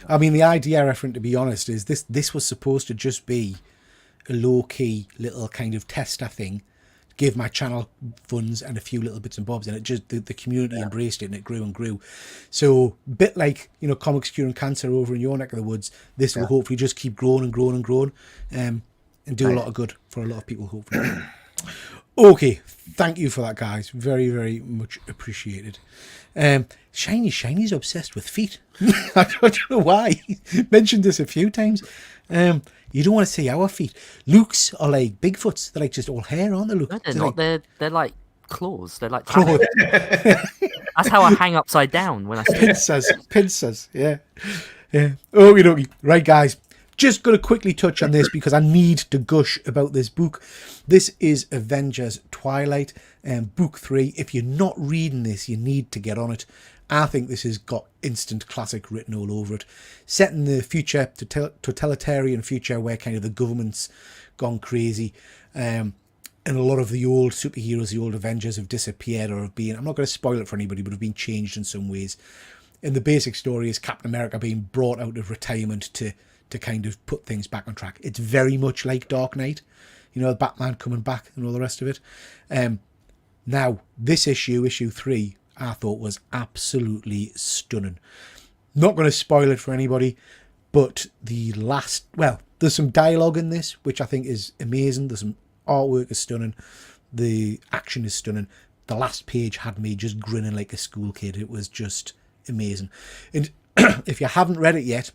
I mean, the idea, Efren, to be honest, is this was supposed to just be a low-key little kind of tester thing, give my channel funds and a few little bits and bobs, and it just the community embraced it, and it grew and grew. So a bit like, you know, Comics Curing Cancer over in your neck of the woods, this will hopefully just keep growing and growing and growing, and do a lot of good for a lot of people, hopefully. Okay, thank you for that, guys. Very, very much appreciated. Shiny's obsessed with feet. I don't know why. Mentioned this a few times. You don't want to see our feet. Luke's are like Bigfoot's. They're like just all hair, aren't they, Luke? No, they're They're not. like They're like claws. They're like claws. That's how I hang upside down when I sleep. Pincers. Yeah. Okie dokie. Right, guys. Just going to quickly touch on this because I need to gush about this book. This is Avengers Twilight, book 3. If you're not reading this, you need to get on it. I think this has got instant classic written all over it. Set in the future, totalitarian future, where kind of the government's gone crazy. And a lot of the old superheroes, the old Avengers, have disappeared or have been, I'm not going to spoil it for anybody, but have been changed in some ways. And the basic story is Captain America being brought out of retirement to kind of put things back on track. It's very much like Dark Knight, you know, Batman coming back and all the rest of it. Now, this issue 3, I thought was absolutely stunning. Not going to spoil it for anybody, but there's some dialogue in this, which I think is amazing. There's some artwork is stunning. The action is stunning. The last page had me just grinning like a school kid. It was just amazing. And if you haven't read it yet,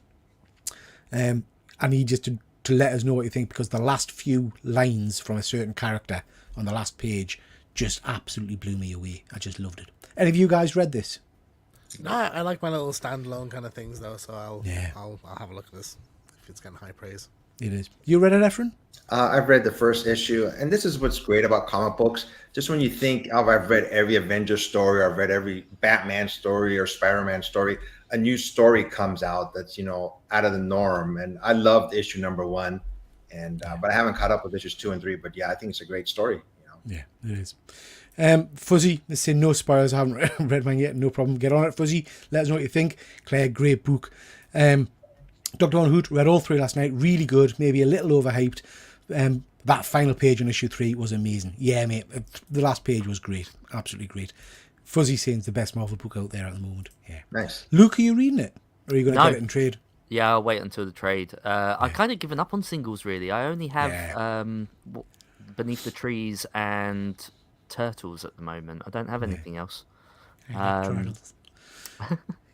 I need you to let us know what you think, because the last few lines from a certain character on the last page just absolutely blew me away. I just loved it. Any of you guys read this? No, I like my little standalone kind of things though, so I'll have a look at this if it's getting high praise. It is. You read it, Efren? I've read the first issue, and this is what's great about comic books. Just when you think, oh, I've read every Avenger story, or I've read every Batman story or Spider-Man story, a new story comes out that's, you know, out of the norm. And I loved issue number 1, and but I haven't caught up with issues 2 and 3. But yeah, I think it's a great story. You know? Yeah, it is. Fuzzy, let's say no spoilers. I haven't read mine yet. No problem. Get on it, Fuzzy. Let us know what you think. Claire, great book. Dr. Von Hoot, read all 3 last night. Really good. Maybe a little overhyped. That final page on issue 3 was amazing. Yeah, mate. The last page was great. Absolutely great. Fuzzy saying it's the best Marvel book out there at the moment. Yeah. Nice. Luke, are you reading it? Or are you going to get it in trade? Yeah, I'll wait until the trade. I've kind of given up on singles, really. I only have Beneath the Trees and Turtles at the moment. I don't have anything else.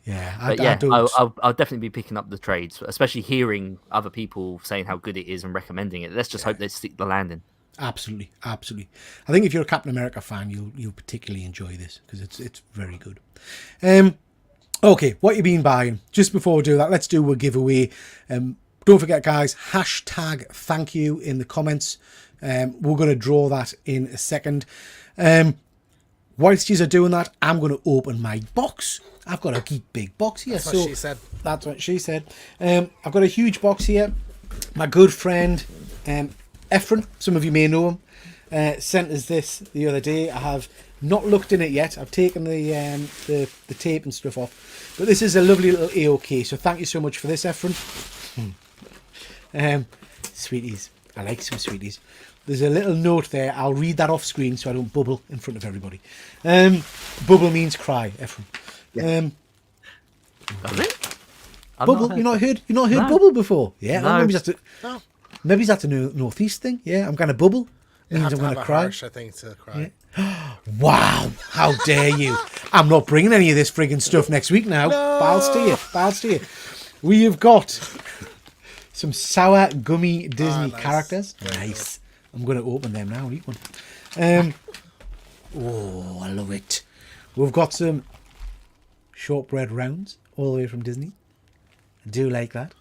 Yeah, I'll definitely be picking up the trades, especially hearing other people saying how good it is and recommending it. Let's just hope they stick the landing. Absolutely. I think if you're a Captain America fan, you'll particularly enjoy this because it's very good. Okay, what you been buying? Just before we do that, let's do a giveaway. Don't forget, guys, hashtag thank you in the comments. We're going to draw that in a second. Whilst you are doing that, I'm going to open my box. I've got a big box here. That's what she said. That's what she said. I've got a huge box here. My good friend Efren, some of you may know him, sent us this the other day. I have not looked in it yet. I've taken the tape and stuff off. But this is a lovely little AOK. So thank you so much for this, Efren. Sweeties. I like some sweeties. There's a little note there. I'll read that off screen so I don't bubble in front of everybody. Bubble means cry, Efren. Does it? Bubble. You not heard No. bubble before? Yeah. No. Maybe that's a northeast thing. Yeah. I'm gonna bubble. You Means have I'm to have gonna a cry. harsh, I think, to cry. Yeah. Wow. How dare you? I'm not bringing any of this friggin' stuff next week now. No. Balls to you. We have got some sour gummy Disney nice. characters. Very Nice. I'm going to open them now and eat one. Oh, I love it. We've got some shortbread rounds all the way from Disney. I do like that.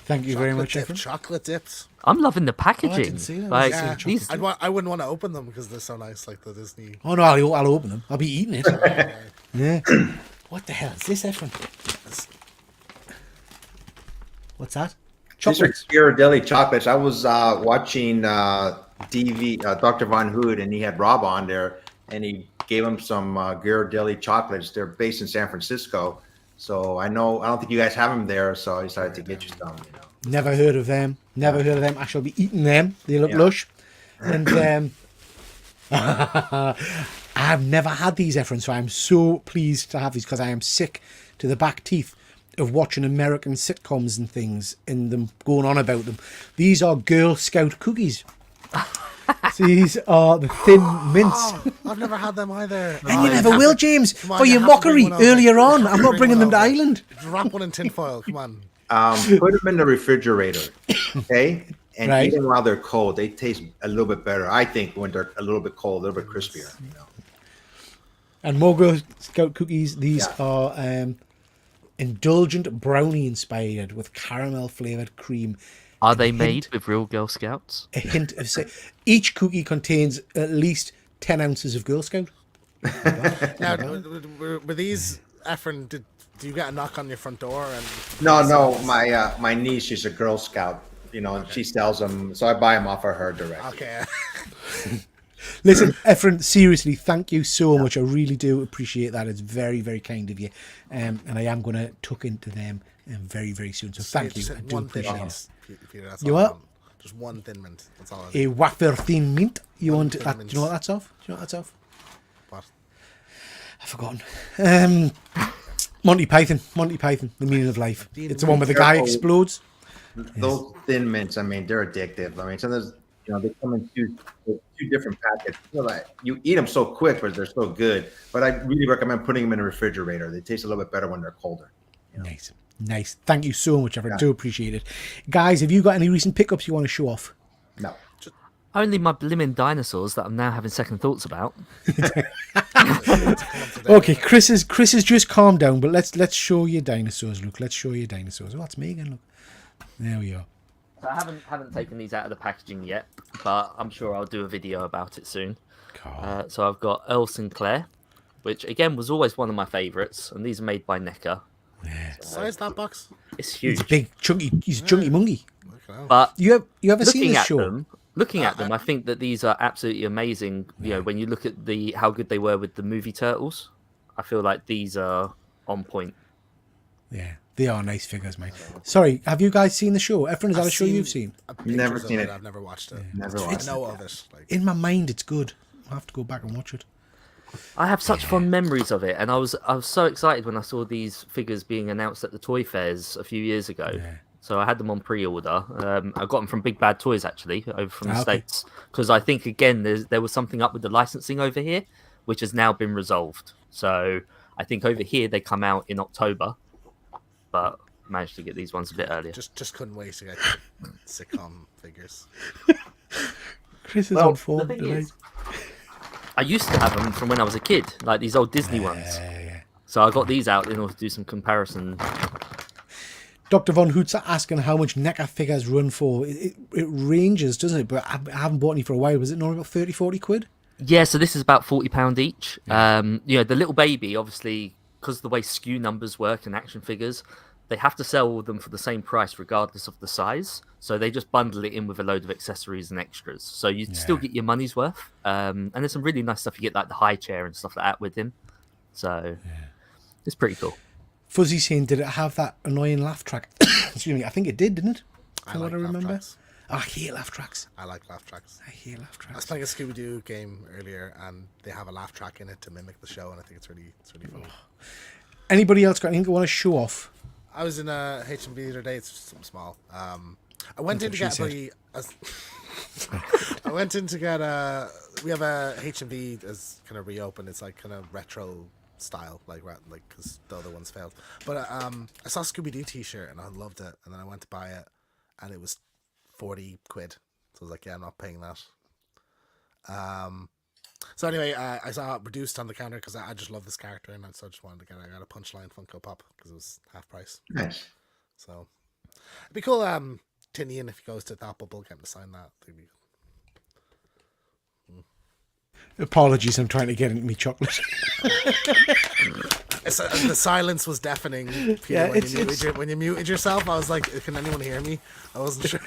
Thank you very much, Efren. Chocolate dips. I'm loving the packaging. didn't see that. Like Yeah. these, I wouldn't want to open them because they're so nice, like the Disney. Oh, no, I'll open them. I'll be eating it. Yeah. What the hell is this, Efren? What's that? These are Chocolates. Ghirardelli chocolates. I was watching Dr. Von Hood, and he had Rob on there, and he gave him some Ghirardelli chocolates. They're based in San Francisco, so I don't think you guys have them there, so I decided to get you some. You know. Never heard of them. I shall be eating them. They look Yeah. lush. And I've never had these, Efren, so I'm so pleased to have these because I am sick to the back teeth of watching American sitcoms and things and them going on about them. These are Girl Scout cookies. These are the Thin Mints. Oh, I've never had them either. And you never will, James, Come on, for you your have to bring mockery one over. earlier on. You have I'm to not bring bringing one them to over. Ireland. Wrap one in tinfoil. Come on. Put them in the refrigerator, okay? And Right. eat them while they're cold. They taste a little bit better, I think, when they're a little bit cold, a little bit crispier. You know? And more Girl Scout cookies. These Yeah. are indulgent brownie inspired with caramel flavoured cream. Are they hint- made with real Girl Scouts? A hint of each cookie contains at least 10 ounces of Girl Scout. Now, were these, Efren, do you get a knock on your front door? And No, my niece, she's a Girl Scout. You know, and she sells them, so I buy them off of her directly. Okay. Listen, Efren, seriously, thank you so much. I really do appreciate that. It's very, very kind of you. And I am going to tuck into them very, very soon. So thank you. Just I do one thin appreciate mint, it. Peter, that's You all I what? want. Just one thin mint. That's all I A need. wafer thin mint. You One want thin that? Do mint. you know what that's of? Do you know what that's of? What? I've forgotten. Monty Python. Monty Python. The meaning of life. It's the one where the guy Careful. explodes. Those Thin Mints, I mean, they're addictive. I mean, sometimes, you know, they come in two different packets. You know, like, you eat them so quick, but they're so good. But I really recommend putting them in a refrigerator. They taste a little bit better when they're colder. Nice. Thank you so much, Efren. Do appreciate it. Guys, have you got any recent pickups you want to show off? No. Only my blimmin' dinosaurs that I'm now having second thoughts about. Okay, Chris has just calmed down, but let's show you dinosaurs. Look, let's show you dinosaurs. Oh, that's Megan. Look, there we are. So I haven't taken these out of the packaging yet, but I'm sure I'll do a video about it soon. So I've got Earl Sinclair, which again was always one of my favourites, and these are made by NECA. Size that box? It's huge. He's a big chunky. He's a chunky monkey. But You ever seen looking this at show? them, I think that these are absolutely amazing. You know, when you look at how good they were with the movie Turtles, I feel like these are on point. Yeah, they are nice figures, mate. Sorry, have you guys seen the show? Efren, is that a show you've seen? Never Pictures of seen it. I've never watched it. Never I watched know of it. Like, In my mind, it's good. I'll have to go back and watch it. I have such fond memories of it, and I was so excited when I saw these figures being announced at the toy fairs a few years ago. Yeah. So I had them on pre-order. I got them from Big Bad Toys actually, over from the Okay. States, because I think again there was something up with the licensing over here, which has now been resolved. So I think over here they come out in October, but managed to get these ones a bit earlier. just couldn't wait to get sitcom figures. Chris is Well, on form the thing today. is, I used to have them from when I was a kid, like these old Disney ones. So I got these out in order to do some comparison. Dr. Von Hootzer asking how much NECA figures run for. It ranges, doesn't it? But I haven't bought any for a while. Was it normally about 30, 40 quid? Yeah, so this is about £40 each. You know, the little baby, obviously, because the way SKU numbers work and action figures, they have to sell them for the same price regardless of the size. So they just bundle it in with a load of accessories and extras. So you still get your money's worth. And there's some really nice stuff. You get like the high chair and stuff like that with him. So it's pretty cool. Fuzzy saying, did it have that annoying laugh track? Excuse me, I think it did, didn't it? I From like what I laugh remember. tracks. Oh, I hate laugh tracks. I like laugh tracks. I hate laugh I was tracks. playing a Scooby Doo game earlier, and they have a laugh track in it to mimic the show, and I think it's really funny. Anybody else got anything they want to show off? I was in a H&B the other day. It's just something small. I went in to That's get what she I went in to get we have a H&B as kind of reopened. It's like kind of retro style, like because the other ones failed. But I saw a Scooby Doo t-shirt and I loved it, and then I went to buy it, and it was 40 quid. So I was like, yeah, I'm not paying that. So anyway, I saw it reduced on the counter because I just love this character, and so I just wanted to get it. I got a Punchline Funko Pop because it was half price. Nice. So it'd be cool. Tinian, if he goes to that bubble, get him to sign that. It'd be... Apologies, I'm trying to get into me chocolate. The silence was deafening. Peter, Yeah, when you muted yourself, I was like, "Can anyone hear me?" I wasn't sure.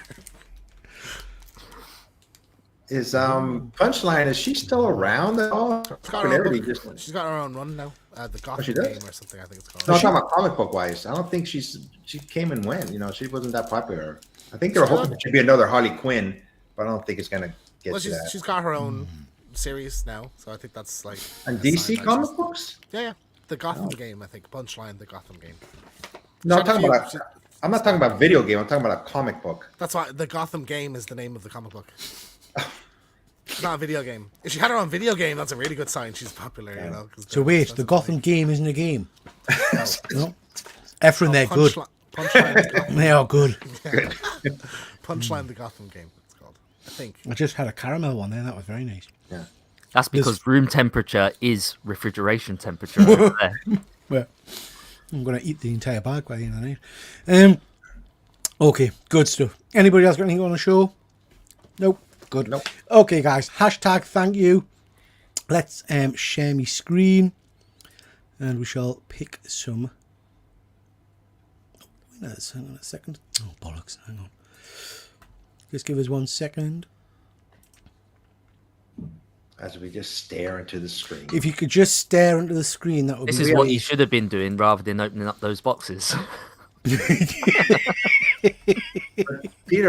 Is Punchline, is she still around at all? She's got her own Popularity book. just- She's got her own run now. The Gotham she does? game or something, I think it's called. No, I'm talking about comic book wise. I don't think she came and went. You know, she wasn't that popular. I think they were hoping it should be another Harley Quinn, but I don't think it's gonna get Well, to that. she's got her own. series now, so I think that's like. And a DC sign that comic she's- books? Yeah. The Gotham game, I think. Punchline, the Gotham game. No, Shout out to you. I'm not talking about video game. I'm talking about a comic book. That's why the Gotham game is the name of the comic book. It's not a video game. If she had her own video game, that's a really good sign. She's popular, you know. 'cause So wait, the Gotham game isn't a game. No. Efren, they're good. Punchline, the Gotham, They are good. Punchline, the Gotham game. It's called. I think. I just had a caramel one there. That was very nice. Yeah. That's because room temperature is refrigeration temperature over there. Well, I'm going to eat the entire bag by the end of the night. Okay, good stuff. Anybody else got anything on the show? Nope. Good. Nope. Okay, guys. Hashtag thank you. Let's share my screen. And we shall pick some. Hang on a second. Oh, bollocks. Hang on. Just give us 1 second. As we just stare into the screen. If you could just stare into the screen, that would This be is what you great. should have been doing rather than opening up those boxes. Peter,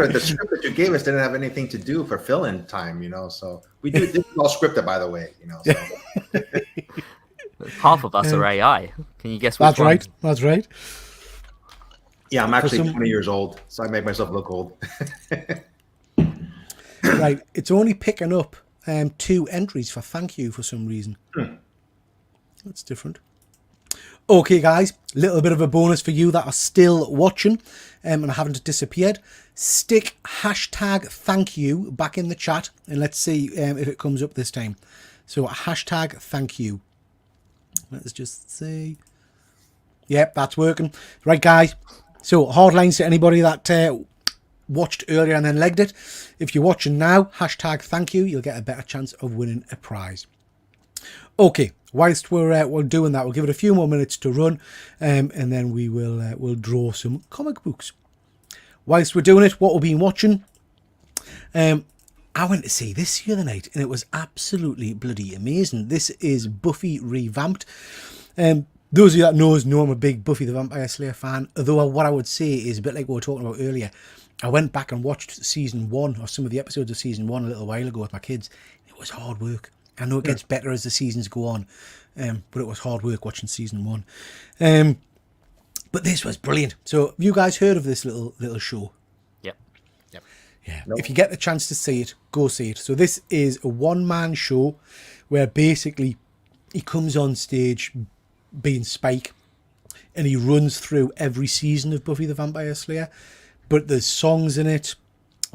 the script that you gave us didn't have anything to do for fill-in time, you know. So we do. This is all scripted, by the way, you know. So. Half of us are AI. Can you guess which That's one? right. That's right. Yeah, I'm actually some- 20 years old, so I make myself look old. Right. It's only picking up 2 entries for thank you for some reason. That's different. Okay, guys, little bit of a bonus for you that are still watching and haven't disappeared. Stick hashtag thank you back in the chat and let's see if it comes up this time. So hashtag thank you. Let's just see. Yep, that's working. Right, guys. So hard lines to anybody that watched earlier and then legged it. If you're watching now, hashtag thank you. You'll get a better chance of winning a prize. Okay, whilst we're doing that, we'll give it a few more minutes to run, and then we'll draw some comic books. Whilst we're doing it, what we've been watching, I went to see this the other night, and it was absolutely bloody amazing. This is Buffy revamped. Those of you that know I'm a big Buffy the Vampire Slayer fan. Although what I would say is a bit like what we were talking about earlier. I went back and watched season 1 or some of the episodes of season 1 a little while ago with my kids. It was hard work. I know it gets better as the seasons go on, but it was hard work watching season 1. But this was brilliant. So have you guys heard of this little show? Yep. Yeah. Nope. If you get the chance to see it, go see it. So this is a one-man show where basically he comes on stage being Spike and he runs through every season of Buffy the Vampire Slayer. But there's songs in it.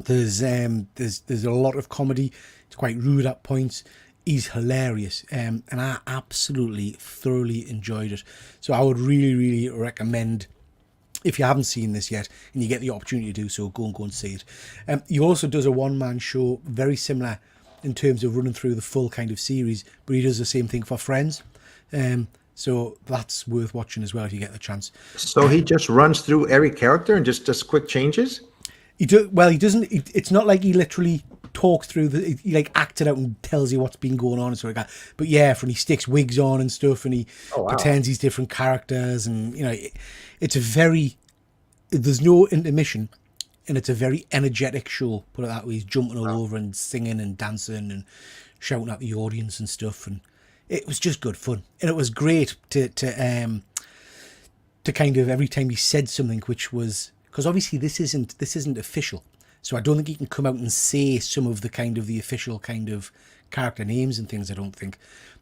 There's a lot of comedy. It's quite rude at points. He's hilarious, and I absolutely thoroughly enjoyed it. So I would really, really recommend, if you haven't seen this yet and you get the opportunity to do so, go and see it. He also does a one-man show, very similar in terms of running through the full kind of series, but he does the same thing for Friends. So that's worth watching as well if you get the chance. So he just runs through every character and just does quick changes? He doesn't. It's not like he literally talks through he like acts it out and tells you what's been going on and stuff like that. But yeah, when he sticks wigs on and stuff, and he pretends he's different characters, and you know, it's a very. There's no intermission, and it's a very energetic show. Put it that way. He's jumping all over and singing and dancing and shouting at the audience and stuff, and it was just good fun. And it was great to kind of every time he said something, which was. Because obviously this isn't official, so I don't think he can come out and say some of the official kind of character names and things. I don't think,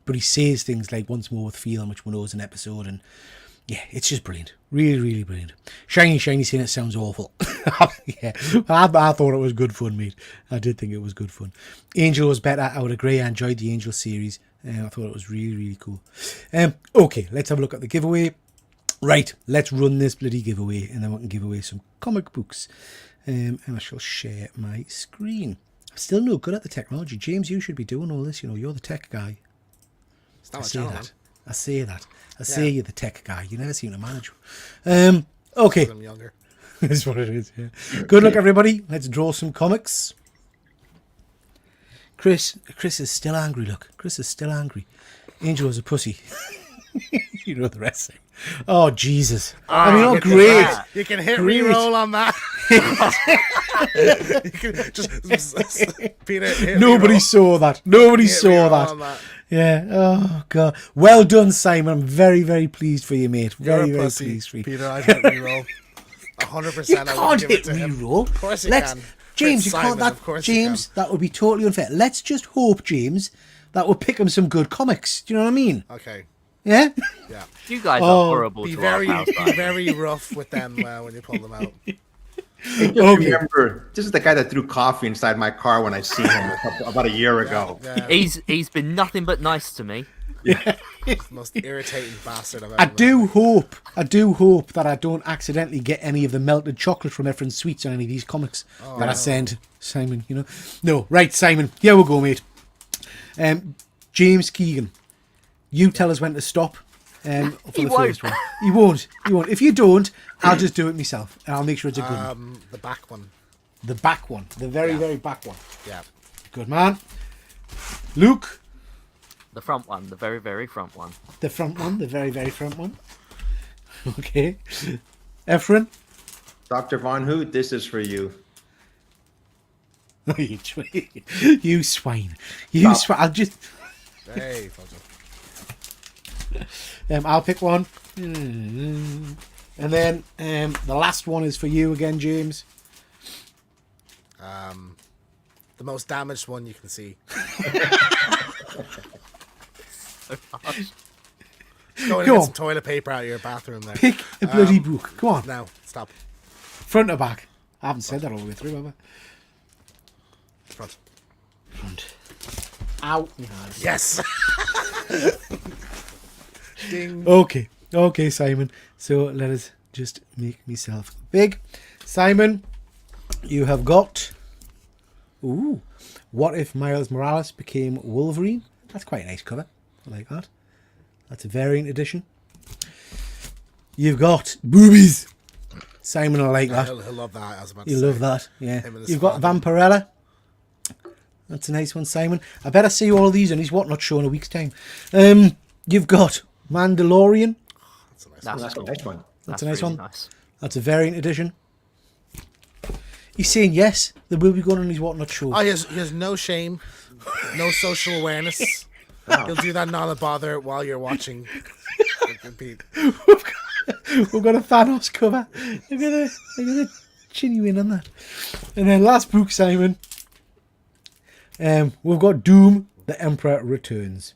but he says things like "once more with feeling," which one knows an episode, and yeah, it's just brilliant, really, really brilliant. Shiny saying it sounds awful. Yeah, I thought it was good fun, mate. I did think it was good fun. Angel was better. I would agree. I enjoyed the Angel series. I thought it was really, really cool. Okay, let's have a look at the giveaway. Right, let's run this bloody giveaway and then we can give away some comic books. And I shall share my screen. I'm still no good at the technology. James, you should be doing all this. You know, you're the tech guy. It's not I my say channel, that. man. I say that. I say you're the tech guy. You never seem to manage. Okay. I'm younger. That's what it is, yeah. Good luck, everybody. Let's draw some comics. Chris is still angry, look. Chris is still angry. Angel was a pussy. You know the rest. Oh, Jesus. I mean, oh, great. You can hit Great. reroll on that. You can just Peter. hit Nobody reroll. saw that. Nobody Hit saw reroll on that. Yeah. Oh god. Well done, Simon. I'm very, very pleased for you, mate. You're Very, a very pussy, pleased for you. Peter. I'd hit reroll. 100%. You I would can't give hit it to him. reroll. Of course you Let's, can. James, Prince you Simon, can't. That of course you James, that would be totally unfair. Let's just hope, James, that we'll pick him some good comics. Do you know what I mean? Okay. Yeah. Yeah. You guys Oh, are horrible Be to our very, pals. be very rough with them when you pull them out. Just Okay. remember, this is the guy that threw coffee inside my car when I seen him about a year ago. Yeah, He's been nothing but nice to me. the most irritating bastard I've ever I met. do hope that I don't accidentally get any of the melted chocolate from Efren's sweets on any of these comics that I send Simon, you know. No, right, Simon, here we go, mate. James Keegan, you tell us when to stop for He the won't. first one. He won't. If you don't, I'll just do it myself, and I'll make sure it's a good one. The back one. The back one. The very, very back one. Yeah. Good man. Luke, The front one, the very, very front one. the front one. The very, very front one. Okay. Efren. Dr. Von Hoot, this is for you. You swine. You swine. I'll just... Hey, Fojo. I'll pick one. And then the last one is for you again, James. The most damaged one you can see. Go and Go get on. some toilet paper out of your bathroom there. Pick a bloody book. Come on. Now, stop. Front or back? I haven't said that all the way through, have I? Front. Front. Ow. my hand. Yes. Ding. Okay. Okay, Simon. So let us just make myself big. Simon, you have got... Ooh. What if Miles Morales became Wolverine? That's quite a nice cover. I like that. That's a variant edition. You've got boobies. Simon will like that. He'll love that. I was about to You say. love that, yeah. Him and his You've got father. Vampirella. That's a nice one, Simon. I better see all these on his Whatnot show in a week's time. You've got Mandalorian. That's a nice That's, That's a cool. nice one. That's a nice really one. Nice. That's a variant edition. He's saying yes, there will be going on his Whatnot show. Oh, he has no shame, no social awareness. He'll do that not a bother while you're watching. Pete. We've got a Thanos cover. I'm gonna chin you in on that. And then last book, Simon. We've got Doom, the Emperor Returns.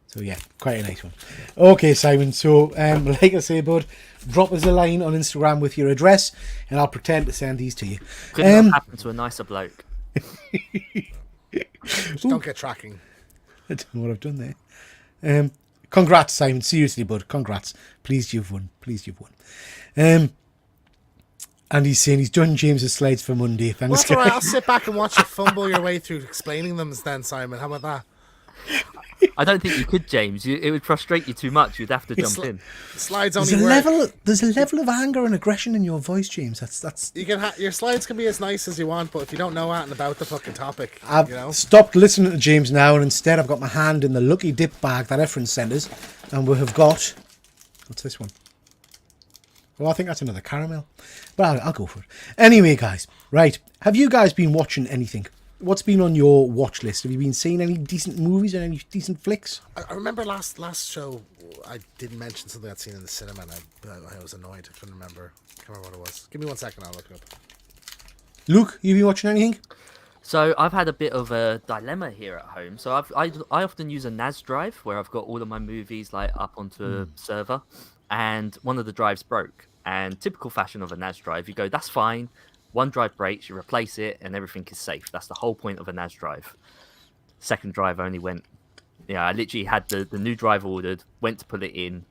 So yeah, quite a nice one. Okay, Simon. So like I say, bud, drop us a line on Instagram with your address, and I'll pretend to send these to you. Couldn't have happened to a nicer bloke. Just don't get tracking. I don't know what I've done there. Congrats, Simon. Seriously, bud. Congrats. Pleased you've won. Pleased you've won. And he's saying he's done James's slides for Monday. Well, Thanks, that's all right. guys. I'll sit back and watch you fumble your way through explaining them then, Simon. How about that? I don't think you could, James. It would frustrate you too much. You'd have to jump in. Slides There's only a work. level of anger and aggression in your voice, James. That's. You can your slides can be as nice as you want, but if you don't know anything about the fucking topic, I've you know. stopped listening to James now, and instead I've got my hand in the lucky dip bag that Efren sent us, and we have got. What's this one? Well, I think that's another caramel, but I'll go for it. Anyway, guys, right? Have you guys been watching anything? What's been on your watch list? Have you been seeing any decent movies or any decent flicks? I remember last show I did mention something I'd seen in the cinema, and I was annoyed. I couldn't remember. Can't remember what it was. Give me 1 second. I'll look it up. Luke, you been watching anything? So I've had a bit of a dilemma here at home. So I often use a NAS drive where I've got all of my movies like up onto a server, and one of the drives broke. And typical fashion of a NAS drive, you go, that's fine. One drive breaks, you replace it, and everything is safe. That's the whole point of a NAS drive. Second drive only went. Yeah, I literally had the new drive ordered, went to put it in.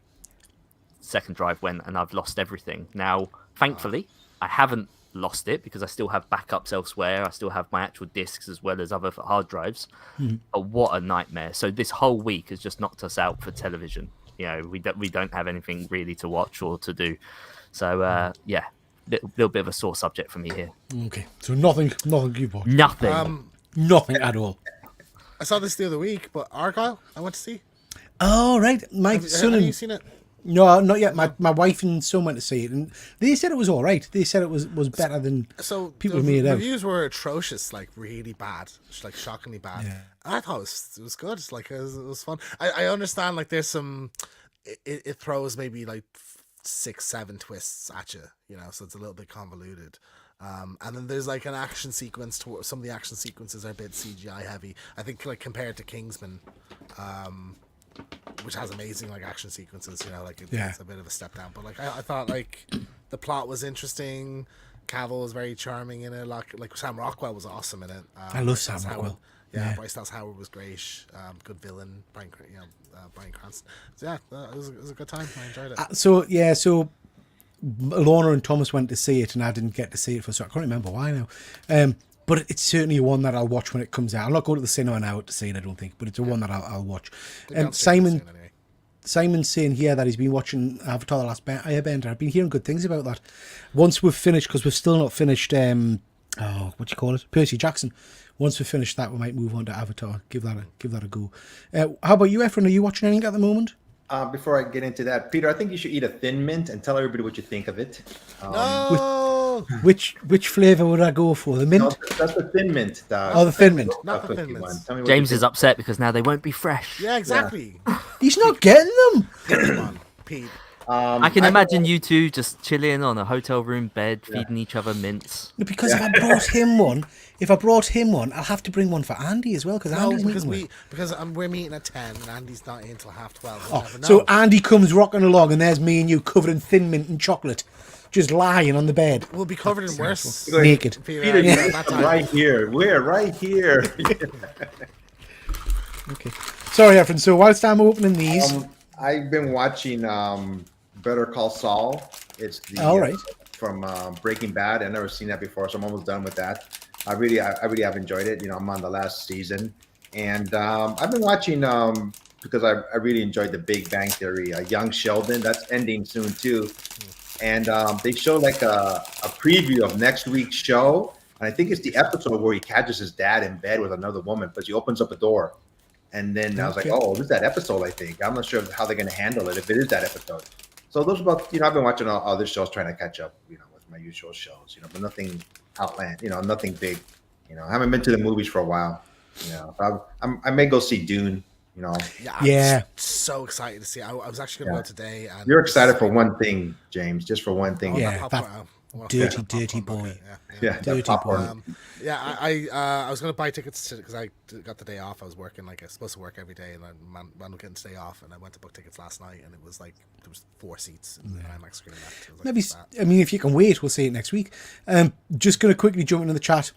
Second drive went, and I've lost everything. Now, thankfully, I haven't lost it because I still have backups elsewhere. I still have my actual discs as well as other hard drives. But what a nightmare! So this whole week has just knocked us out for television. You know, we don't have anything really to watch or to do. So yeah, little bit of a sore subject for me here. Okay, so nothing you've watched. Nothing. Nothing at all. I saw this the other week, but Argyle I went to see. Oh, right. My Have son you and seen it? No, not yet. My wife and son went to see it, and they said it was all right. They said it was better than So people the made it out. reviews were atrocious, like really bad, like shockingly bad. Yeah. I thought it was good. Like it was fun. I understand like there's some it throws maybe like 6-7 twists at you, you know, so it's a little bit convoluted. And then there's like an action sequence to some of the action sequences are a bit CGI heavy. I think like compared to Kingsman, which has amazing like action sequences, you know, like it's a bit of a step down. But like I thought like the plot was interesting. Cavill was very charming in it. Like Sam Rockwell was awesome in it. I love Sam Rockwell. Yeah, Bryce Dallas Howard was great. Good villain, Bryan Cranston. So yeah, it was a good time. I enjoyed it. So Lorna and Thomas went to see it, and I didn't get to see it I can't remember why now. But it's certainly one that I'll watch when it comes out. I'm not going to the cinema now to see it, I don't think, but it's a one that I'll watch. Simon's saying here that he's been watching Avatar: The Last Airbender. I've been hearing good things about that. Once we've finished, because we've still not finished, Percy Jackson. Once we finish that, we might move on to Avatar. Give that a go. How about you, Efren? Are you watching anything at the moment? Before I get into that, Peter, I think you should eat a Thin Mint and tell everybody what you think of it. No, Which flavor would I go for? The mint? No, that's the Thin Mint. The Thin Mint. not the Thin Mints. Tell me what James you is think. upset because now they won't be fresh. Yeah, exactly. He's not getting them. Come on, Pete. I can imagine you two just chilling on a hotel room bed, feeding each other mints. No, because if I brought him one, I'll have to bring one for Andy as well, because Andy's meeting we're meeting at 10 and Andy's not in until 12:30. Oh, so Andy comes rocking along, and there's me and you covered in Thin Mint and chocolate, just lying on the bed. We'll be covered in worse. Naked. Peter, right here. We're right here. Okay. Sorry, Efren. So whilst I'm opening these... I've been watching Better Call Saul. It's the from Breaking Bad. I've never seen that before, so I'm almost done with that. I really have enjoyed it. You know, I'm on the last season, and I've been watching because I really enjoyed The Big Bang Theory. Young Sheldon, that's ending soon too, and they show like a preview of next week's show, and I think it's the episode where he catches his dad in bed with another woman, but he opens up a door. And then I was like, oh, this is that episode, I think. I'm not sure how they're going to handle it if it is that episode. So those about, I've been watching all other shows trying to catch up, with my usual shows, but nothing outland, nothing big. I haven't been to the movies for a while. So I may go see Dune, Yeah, I'm so excited to see. I was actually going to go today. And you're excited for one thing, James, just for one thing. Yeah, dirty boy. Dirty popcorn. I was going to buy tickets because I got the day off. I was working, I was supposed to work every day, and I wound up getting the day off. And I went to book tickets last night, and it was like there was 4 seats in the IMAX screen left. Like, maybe, I mean, if you can wait, we'll see it next week. Just going to quickly jump into the chat.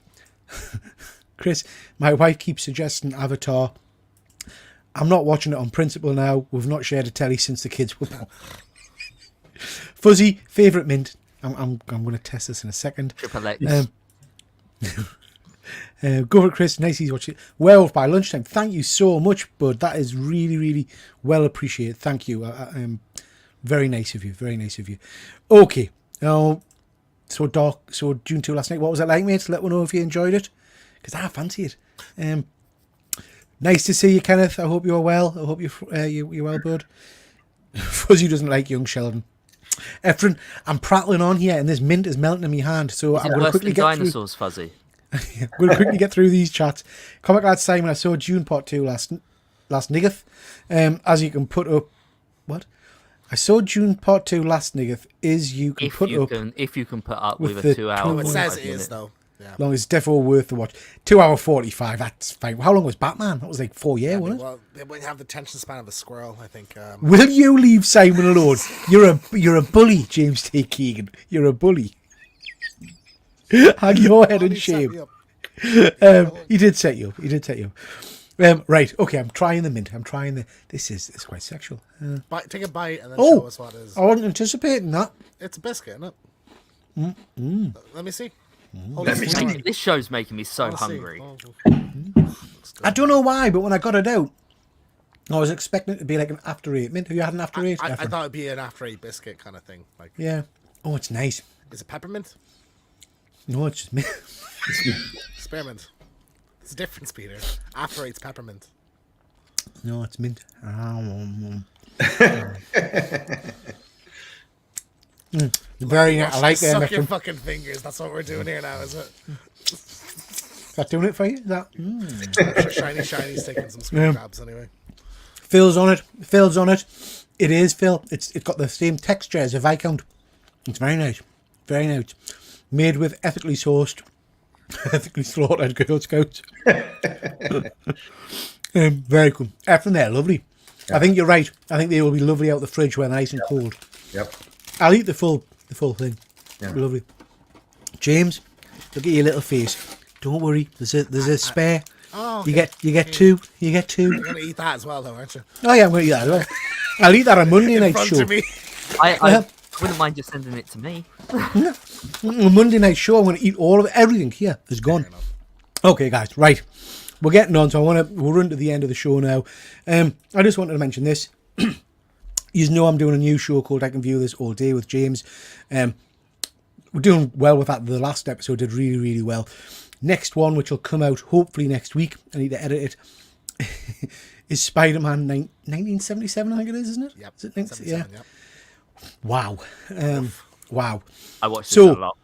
Chris, my wife keeps suggesting Avatar. I'm not watching it on principle now. We've not shared a telly since the kids were born. Fuzzy, favourite mint. I'm going to test this in a second. Triple X. Go for it, Chris. Nice he's watching. Werewolf by lunchtime. Thank you so much, bud. That is really, really well appreciated. Thank you. Very nice of you. Very nice of you. Okay. So June 2 last night. What was it like, mate? Let me know if you enjoyed it, because I fancy it. Nice to see you, Kenneth. I hope you're well. I hope you're well, bud. Fuzzy doesn't like young Sheldon. Efren, I'm prattling on here, and this mint is melting in my hand. So I'm going to quickly get dinosaurs, through. Fuzzy. I'm going to quickly get through these chats. Comic Lad Simon, I saw June Part 2 last niggeth. As you can put up, what? I saw June Part 2 last niggeth. If you can put up with a 2 hour. It says it is though. Yeah. Long as it's definitely worth the watch. 2 hour 45. That's fine. How long was Batman? That was like 4 years, wasn't it? Well, they wouldn't have the attention span of a squirrel, I think. Will you leave Simon alone? You're a bully, James T. Keegan. You're a bully. Hang your head in shame. He did set you up. Right. Okay. I'm trying the mint. This is quite sexual. Take a bite and then show us what it is. I wasn't anticipating that. It's a biscuit, isn't Mm-mm. it? Let me see. This show's making me so hungry. I don't know why, but when I got it out, I was expecting it to be like an after 8 mint. Have you had an after 8? I thought it'd be an after 8 biscuit kind of thing. Yeah. Oh, it's nice. Is it peppermint? No, it's just mint. Spearmint. It's a difference, Peter. After 8's peppermint. No, it's mint. Very nice. I like them. Suck your Is fucking fingers. That's what we're doing here now, is it? that doing it for you? Is that Shiny's taking some screen grabs anyway. Phil's on it? Phil's on it. It is Phil. It's got the same texture as a Viscount. It's very nice. Very nice. Made with ethically sourced, ethically slaughtered Girl Scouts. Very cool. Everything there, lovely. Yeah. I think you're right. I think they will be lovely out the fridge when they're nice and cold. Yep. I'll eat the full thing. Yeah. Lovely. James, look at your little face. Don't worry. There's a spare. Oh, okay. You get two. You get two. You're gonna eat that as well, though, aren't you? Oh yeah, I'm gonna eat that as well. I'll eat that on Monday night show. I wouldn't mind just sending it to me. Monday night show, I'm going to eat all of it. Everything here is gone. Okay, guys, right. We're getting on, so we'll run to the end of the show now. I just wanted to mention this. You know I'm doing a new show called I Can View This All Day with James. We're doing well with that. The last episode did really, really well. Next one, which will come out hopefully next week, I need to edit it, is Spider-Man 1977, I think it is, isn't it? Yep. Is it yeah. Yep. Wow. Wow. I watched this a lot.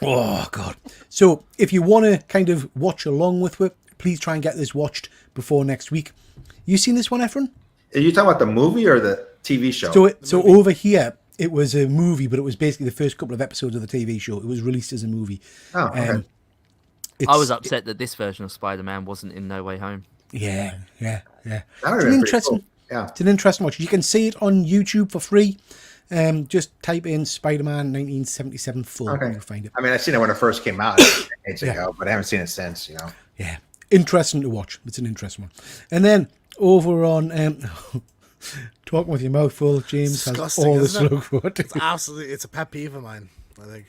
Oh, God. So if you want to kind of watch along with it, please try and get this watched before next week. You seen this one, Efren? Are you talking about the movie or the TV show? So over here, it was a movie, but it was basically the first couple of episodes of the TV show. It was released as a movie. Oh, okay. I was upset that this version of Spider-Man wasn't in No Way Home. Yeah. That It's an interesting, cool. Yeah. It's an interesting watch. You can see it on YouTube for free. Just type in Spider-Man 1977 full. Okay. You'll find it. I mean, I seen it when it first came out ages ago, but I haven't seen it since. You know. Yeah, interesting to watch. It's an interesting one. And then over on Talking with Your Mouth Full, James has all this to look forward to. It's absolutely, it's a pet peeve of mine. I think.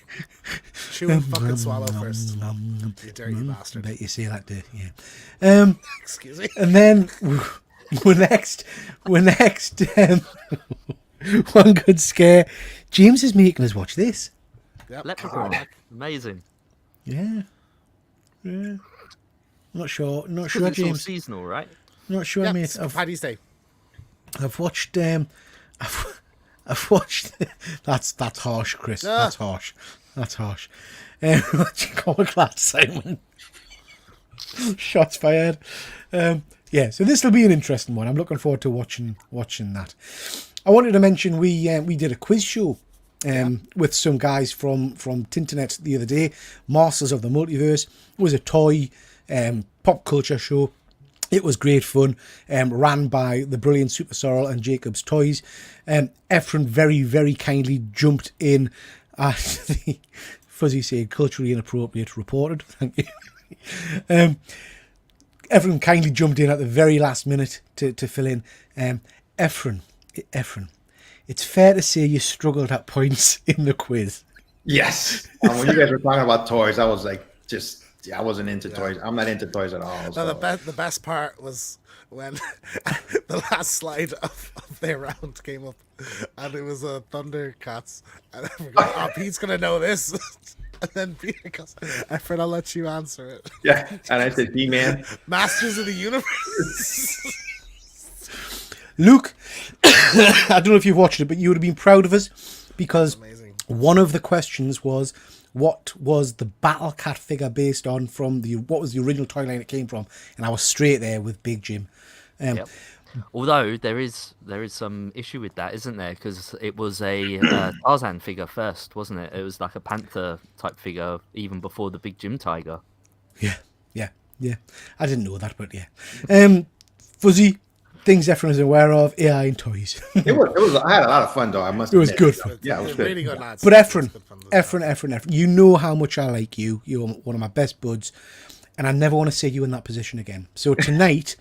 Chew and fucking swallow first. You dirty bastard. Bet you say that, yeah. Excuse me. And then we're next. One good scare. James is making us watch this. Yep. Leprechaun, amazing. Yeah. Not sure, It's James. all seasonal, right? Not sure, Yep, mate. it's Paddy's Day. I've watched. I've watched. That's harsh, Chris. That's harsh. What you call a class, Simon? Shots fired. Yeah, so this will be an interesting one. I'm looking forward to watching that. I wanted to mention we did a quiz show with some guys from Tinternet the other day. Masters of the Multiverse. It was a toy pop culture show. It was great fun, ran by the brilliant Super Sorrel and Jacob's Toys. Efren very, very kindly jumped in at the, Fuzzy said, culturally inappropriate reported. Thank you. Efren kindly jumped in at the very last minute to fill in. Efren, it's fair to say you struggled at points in the quiz. Yes. When you guys were talking about toys, I was like, I wasn't into toys. I'm not into toys at all. No, So. the best part was when the last slide of their round came up, and it was Thundercats, and I forgot, oh, Pete's gonna know this, and then Peter goes, "Efren, I'll let you answer it." Yeah, and I said, "He-Man." Masters of the Universe. Luke, I don't know if you've watched it, but you would have been proud of us because Amazing. one of the questions was, what was the Battle Cat figure based on what was the original toy line it came from? And I was straight there with Big Jim. Yep. Although there is some issue with that, isn't there? Because it was a Tarzan figure first, wasn't it? It was like a panther type figure even before the Big Jim tiger. Yeah. I didn't know that, but yeah. Fuzzy, things Efren is aware of, AI and toys. It was. I had a lot of fun though. I must. It was admit. good fun. Yeah, it was good. Really good, lads. But It's good fun. Efren, you know how much I like you. You're one of my best buds, and I never want to see you in that position again. So tonight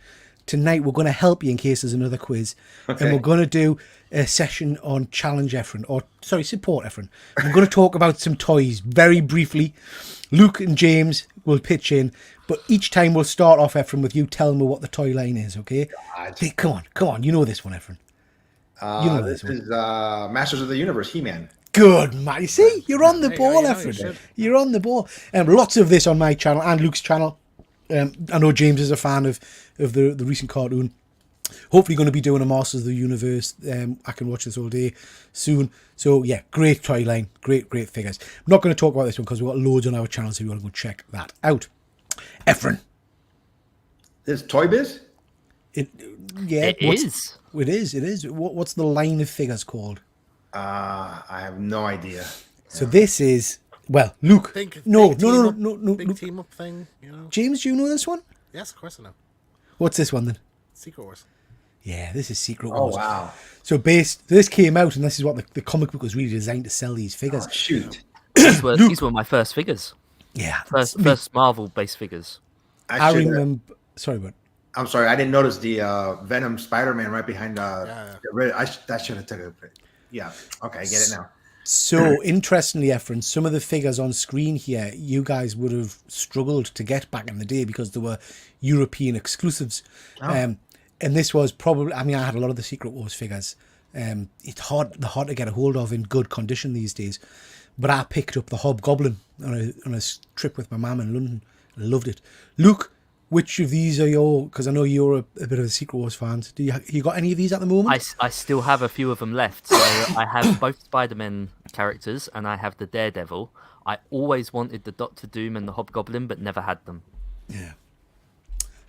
we're going to help you in case there's another quiz, and we're going to do a session on Challenge Efren, Support Efren. We're going to talk about some toys very briefly. Luke and James will pitch in, but each time we'll start off, Efren, with you telling me what the toy line is, okay? Hey, come on, you know this one, Efren. You know This is Masters of the Universe, He-Man. Good, man. You see, you're on the ball, you Efren. You're on the ball. Lots of this on my channel and Luke's channel. I know James is a fan of the recent cartoon. Hopefully going to be doing a Masters of the Universe. I can watch this all day soon. So yeah, great toy line, great figures. I'm not going to talk about this one because we've got loads on our channel, so you want to go check that out. Efren. This Toy Biz? It It is. It is. What's the line of figures called? I have no idea. So this is, well, Luke. No. Big team up thing, you know. James, do you know this one? Yes, of course I know. What's this one then? Secret Wars. Yeah, this is Secret Oh, Wars. wow. So this came out, and this is what the comic book was really designed to sell these figures. Oh, shoot. These were my first figures. Yeah. First Marvel-based figures. I remember. Sorry, but I'm sorry, I didn't notice the Venom Spider-Man right behind the red. That should have took a. Yeah. Okay, I get it now. So interestingly, Efren, some of the figures on screen here, you guys would have struggled to get back in the day because they were European exclusives. Oh. And this was probably, I mean, I had a lot of the Secret Wars figures. They're hard to get a hold of in good condition these days. But I picked up the Hobgoblin on a trip with my mum in London. I loved it. Luke, which of these are your, because I know you're a bit of a Secret Wars fan. Do you got any of these at the moment? I still have a few of them left. So I have both Spider-Man characters and I have the Daredevil. I always wanted the Doctor Doom and the Hobgoblin, but never had them.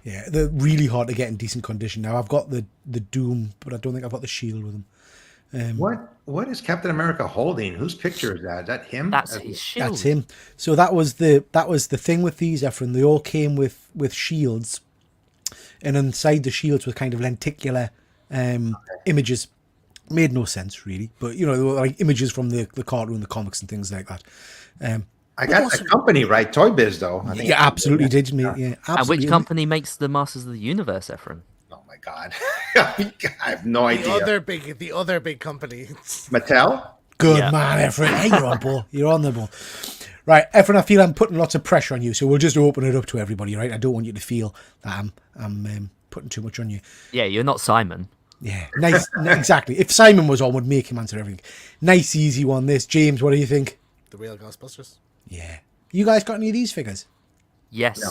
Yeah, they're really hard to get in decent condition now. I've got the Doom, but I don't think I've got the Shield with them. What is Captain America holding? Whose picture is that? Is that him? That's his shield. That's him. So that was the thing with these, Efren. They all came with shields, and inside the shields were kind of lenticular images. Made no sense really, but they were like images from the cartoon, the comics, and things like that. I got the company right, Toy Biz though. I think absolutely did, mate. Yeah, absolutely. And which company makes the Masters of the Universe, Efren? Oh my god, I have no idea. The other big company. Mattel. Good man, Efren. Hey, you're on ball. You're on the ball. Right, Efren, I feel I'm putting lots of pressure on you, so we'll just open it up to everybody, right? I don't want you to feel that I'm putting too much on you. Yeah, you're not Simon. Yeah, nice. Exactly. If Simon was on, would make him answer everything. Nice, easy one. This, James. What do you think? The real Ghostbusters. Yeah. You guys got any of these figures? Yes, No.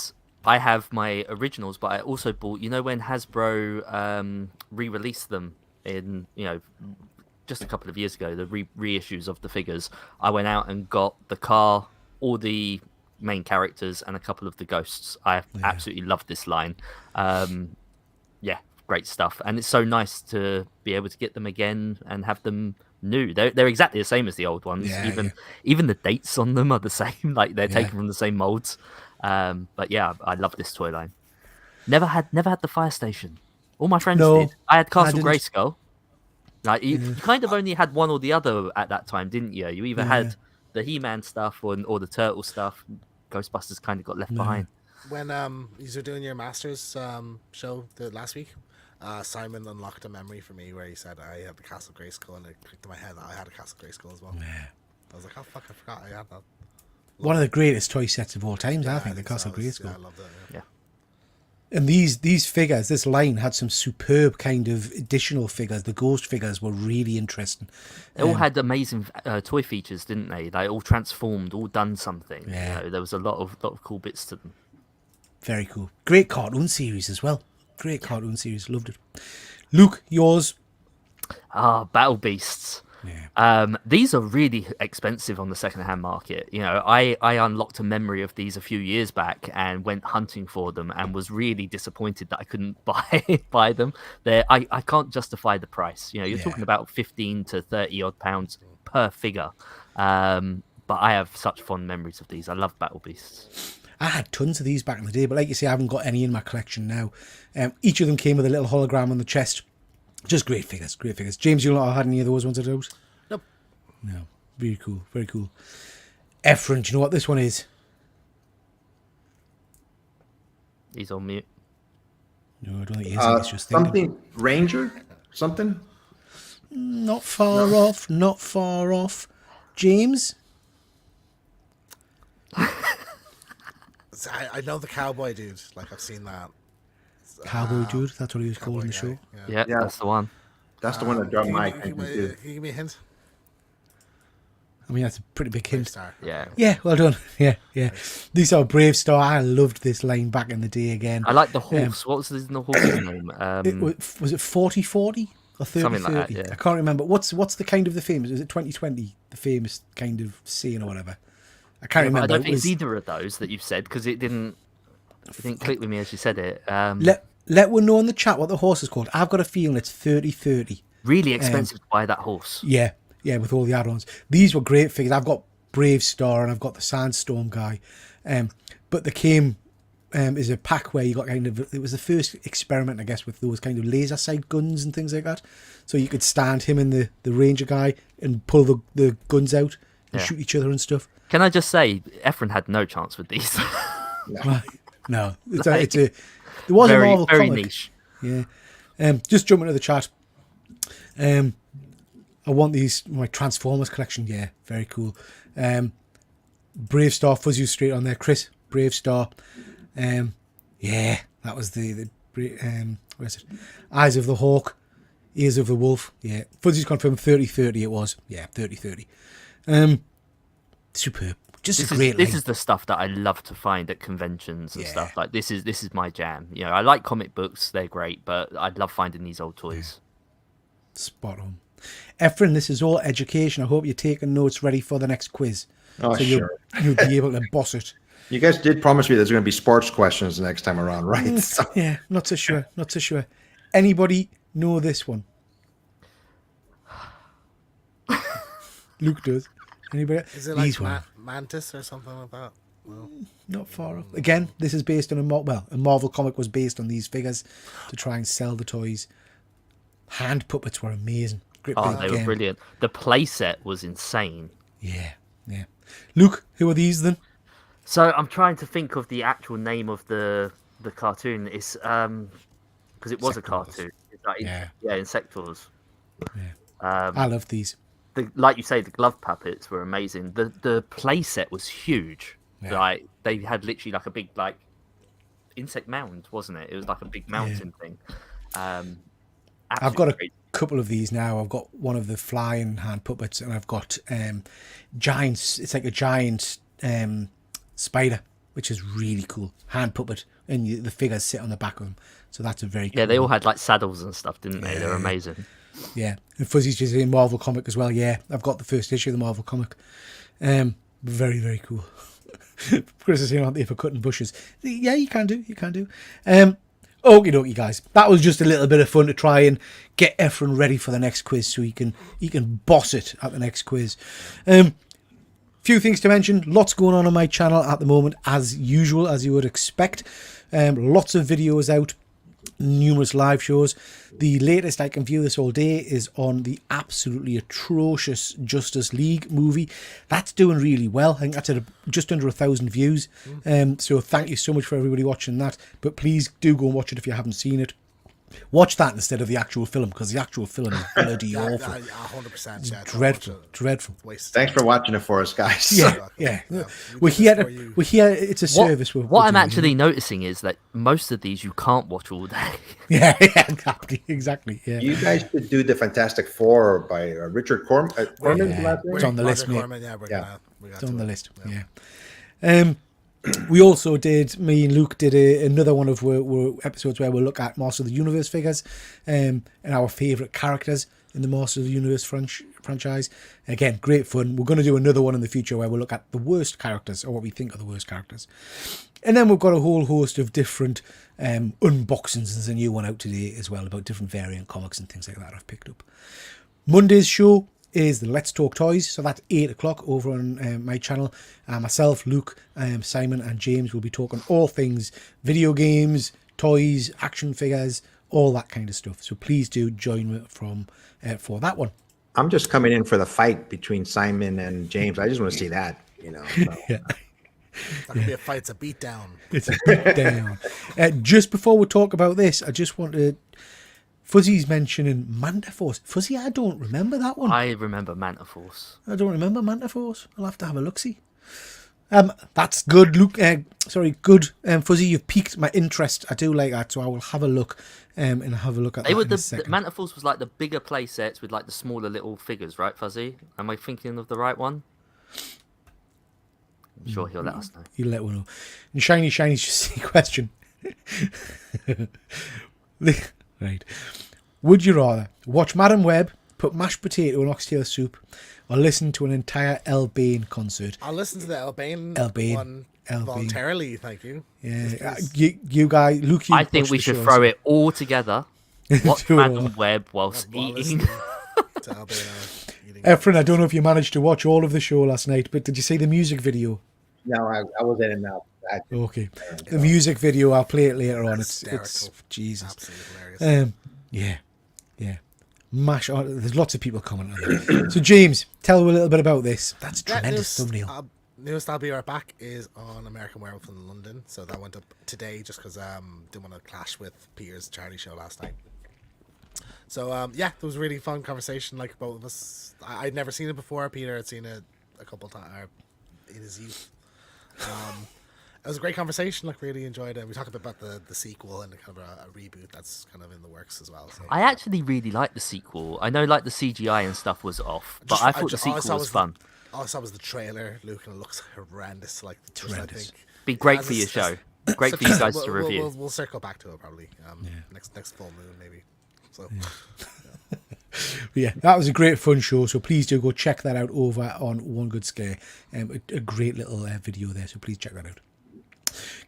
I have my originals, but I also bought. You know when Hasbro re-released them in just a couple of years ago, the reissues of the figures. I went out and got the car, all the main characters, and a couple of the ghosts. I absolutely love this line. Great stuff, and it's so nice to be able to get them again and have them new. They're exactly the same as the old ones. Even the dates on them are the same. Like they're taken from the same molds. But yeah, I love this toy line. Never had the fire station. All my friends did. I had Castle Grayskull. Like you kind of only had one or the other at that time, didn't you? You either had the He-Man stuff or the Turtle stuff. Ghostbusters kind of got left behind. When you were doing your Masters show last week, Simon unlocked a memory for me where he said I had the Castle Grayskull, and it clicked in my head that I had a Castle Grayskull as well. Yeah. I was like, oh fuck, I forgot I had that. One of the greatest toy sets of all times, I think, the Castle Grayskull. Yeah, I loved it. Yeah. And these figures, this line had some superb kind of additional figures. The ghost figures were really interesting. They all had amazing toy features, didn't they? They all transformed, all done something. Yeah. There was a lot of cool bits to them. Very cool. Great cartoon series as well. Great cartoon series. Loved it. Luke, yours? Battle Beasts. Yeah. These are really expensive on the second-hand market. I unlocked a memory of these a few years back and went hunting for them and was really disappointed that I couldn't buy them. I can't justify the price. You're talking about 15 to 30 odd pounds per figure. But I have such fond memories of these. I love Battle Beasts. I had tons of these back in the day, but like you say, I haven't got any in my collection now. Each of them came with a little hologram on the chest. Just great figures, great figures. James, you not had any of those ones at those? Nope. No. Very cool, very cool. Efren, do you know what this one is? He's on mute. No, I don't think he is. He's just thinking. Something Ranger? Something? Not far off, not far off. James? I know the cowboy dude. Like I've seen that. Cowboy dude, that's what he was called in the guy, show. Yeah, that's the one. That's the one that dropped my attention Can too. you give me a hint? I mean, that's a pretty big hint. Star. Yeah. Yeah, well done. Yeah. These are Brave Star. I loved this line back in the day again. I like the horse. What was the horse's name? Was it 40-40 or 30-30? Something like that, yeah. I can't remember. What's the kind of the famous? Is it 2020? The famous kind of scene or whatever? I can't remember. I don't think it's either of those that you've said because it didn't click with me as you said it. Let one know in the chat what the horse is called. I've got a feeling it's 30-30. Really expensive to buy that horse. Yeah, with all the add-ons. These were great figures. I've got Brave Star and I've got the Sandstorm guy. But they came as a pack where you got it was the first experiment, I guess, with those kind of laser sight guns and things like that. So you could stand him and the Ranger guy and pull the guns out and shoot each other and stuff. Can I just say, Efren had no chance with these. No, there was a Marvel very comic. niche. Yeah. Just jumping to the chat. I want my Transformers collection. Yeah, very cool. Brave Star Fuzzy straight on there. Chris, Brave Star. Yeah, that was the where's it? Eyes of the Hawk, Ears of the Wolf. Yeah, Fuzzy's confirmed 30-30 it was. Yeah, 30-30. Superb. Just a great line. This is the stuff that I love to find at conventions and stuff. Like this is my jam. You know, I like comic books; they're great, but I love finding these old toys. Spot on. Efren, this is all education. I hope you're taking notes ready for the next quiz. Oh, so sure. You'll be able to boss it. You guys did promise me there's going to be sports questions the next time around, right? So, Yeah, not so sure. Not so sure. Anybody know this one? Luke does. Anybody? Is it like These one. Mantis or something like that? No. Not far off. Again, this is based on a Marvel comic was based on these figures to try and sell the toys. Hand puppets were amazing. Great Oh, big they were game. brilliant. The playset was insane. Yeah. Luke, who are these then? So I'm trying to think of the actual name of the cartoon. It's because it was a cartoon. It's like, Insectors. Yeah. I love these. Like you say, the glove puppets were amazing. The play set was huge. Yeah. Like they had literally like a big insect mound, wasn't it? It was like a big mountain thing. I've got a Absolutely couple of these now. I've got one of the flying hand puppets, and I've got giants. It's like a giant spider, which is really cool. Hand puppet, and the figures sit on the back of them. So that's a very cool Yeah, they all one. had like saddles and stuff, didn't they? They were amazing. Yeah, and Fuzzy's just in Marvel comic as well. Yeah, I've got the first issue of the Marvel comic. Very, very cool. Chris is saying, aren't they for cutting bushes? Yeah, you can do. Okie dokie, guys. That was just a little bit of fun to try and get Efren ready for the next quiz, so he can boss it at the next quiz. Few things to mention. Lots going on my channel at the moment, as usual, as you would expect. Lots of videos out. Numerous live shows. The latest I can view this all day is on the absolutely atrocious Justice League movie. That's doing really well. I think that's at just under 1,000 views. So thank you so much for everybody watching that. But please do go and watch it if you haven't seen it. Watch that instead of the actual film, because the actual film is bloody awful. 100%. Yeah, Dreadful. Waste. thanks for watching it for us, guys. Yeah. We're here. It's a service. What I'm actually noticing is that most of these you can't watch all day. Yeah, exactly. Yeah. You guys should do the Fantastic Four by Richard Corman. It's on the list, mate. It's It's on the list. Yeah. We also did. Me and Luke did another one of episodes where we'll look at Master of the Universe figures, and our favourite characters in the Master of the Universe franchise. Again, great fun. We're going to do another one in the future where we'll look at the worst characters, or what we think are the worst characters. And then we've got a whole host of different unboxings. There's a new one out today as well about different variant comics and things like that I've picked up. Monday's show is the Let's Talk Toys, so that's 8 o'clock over on my channel. Myself, Luke, Simon and James will be talking all things video games, toys, action figures, all that kind of stuff. So please do join me for that one. I'm just coming in for the fight between Simon and James. I just want to see that, So. Yeah. It's not going to be a fight, it's a beatdown. It's a bit down. Just before we talk about this, I just want to... Fuzzy's mentioning Manta Force. Fuzzy, I don't remember that one. I remember Manta Force. I don't remember Manta Force. I'll have to have a look-see. That's good, Luke. Good. Fuzzy, you've piqued my interest. I do like that, so I will have a look and have a look at They that were in a the second. Manta Force was like the bigger play sets with like the smaller little figures, right, Fuzzy? Am I thinking of the right one? I'm sure he'll let us know. You let one know. And Shiny's just a question. Right. Would you rather watch Madam Web put mashed potato in oxtail soup, or listen to an entire Albane concert? I'll listen to the Albane one Albane. voluntarily. Thank you. Yeah, you guys, Luke. You I think watched we the should show, throw so- it all together. Watch Do it all. Madam Web whilst While eating. listening to Albane eating. Efren, I don't know if you managed to watch all of the show last night, but did you see the music video? No, I was in and out. Okay, the music video. I'll play it later on. It's Hysterical. Jesus. Absolutely hilarious. Yeah. Mash. Oh, there's lots of people commenting on that. So James, tell me a little bit about this. That's a tremendous thumbnail. Newest I'll be right back is on American Werewolf in London. So that went up today just because didn't want to clash with Peter's charity show last night. So yeah, it was a really fun conversation. Like both of us, I'd never seen it before. Peter had seen it a couple times in his youth. It was a great conversation. Like really enjoyed it. We talked about the sequel and kind of a reboot that's kind of in the works as well. So. I actually really liked the sequel. I know like the CGI and stuff was off, but I thought the sequel was fun. All I saw was the trailer, Luke, and it looks horrendous. Like I think Be great As for your it's- show. Great for you guys to review. We'll circle back to it probably next full moon maybe. So But yeah, that was a great fun show. So please do go check that out over on One Good Scare. A great little video there. So please check that out.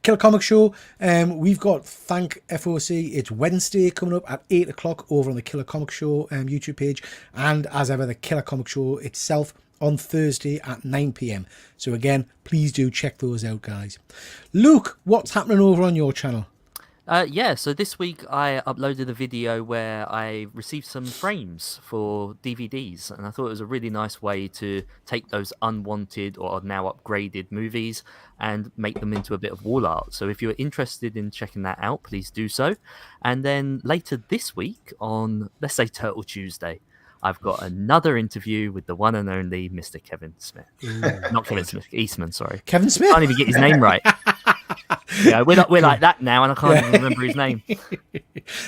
Killer Comic Show. We've got Thank FOC. It's Wednesday coming up at 8 o'clock over on the Killer Comic Show YouTube page. And as ever, the Killer Comic Show itself on Thursday at 9 p.m. So again, please do check those out, guys. Luke, what's happening over on your channel? Yeah, so this week I uploaded a video where I received some frames for DVDs, and I thought it was a really nice way to take those unwanted or now upgraded movies and make them into a bit of wall art. So if you're interested in checking that out, please do so. And then later this week on, let's say Turtle Tuesday, I've got another interview with the one and only Mr. Kevin Smith. Not Kevin Smith, Eastman, sorry. Kevin Smith? Can't even get his name right. Yeah, we're like that now, and I can't even remember his name.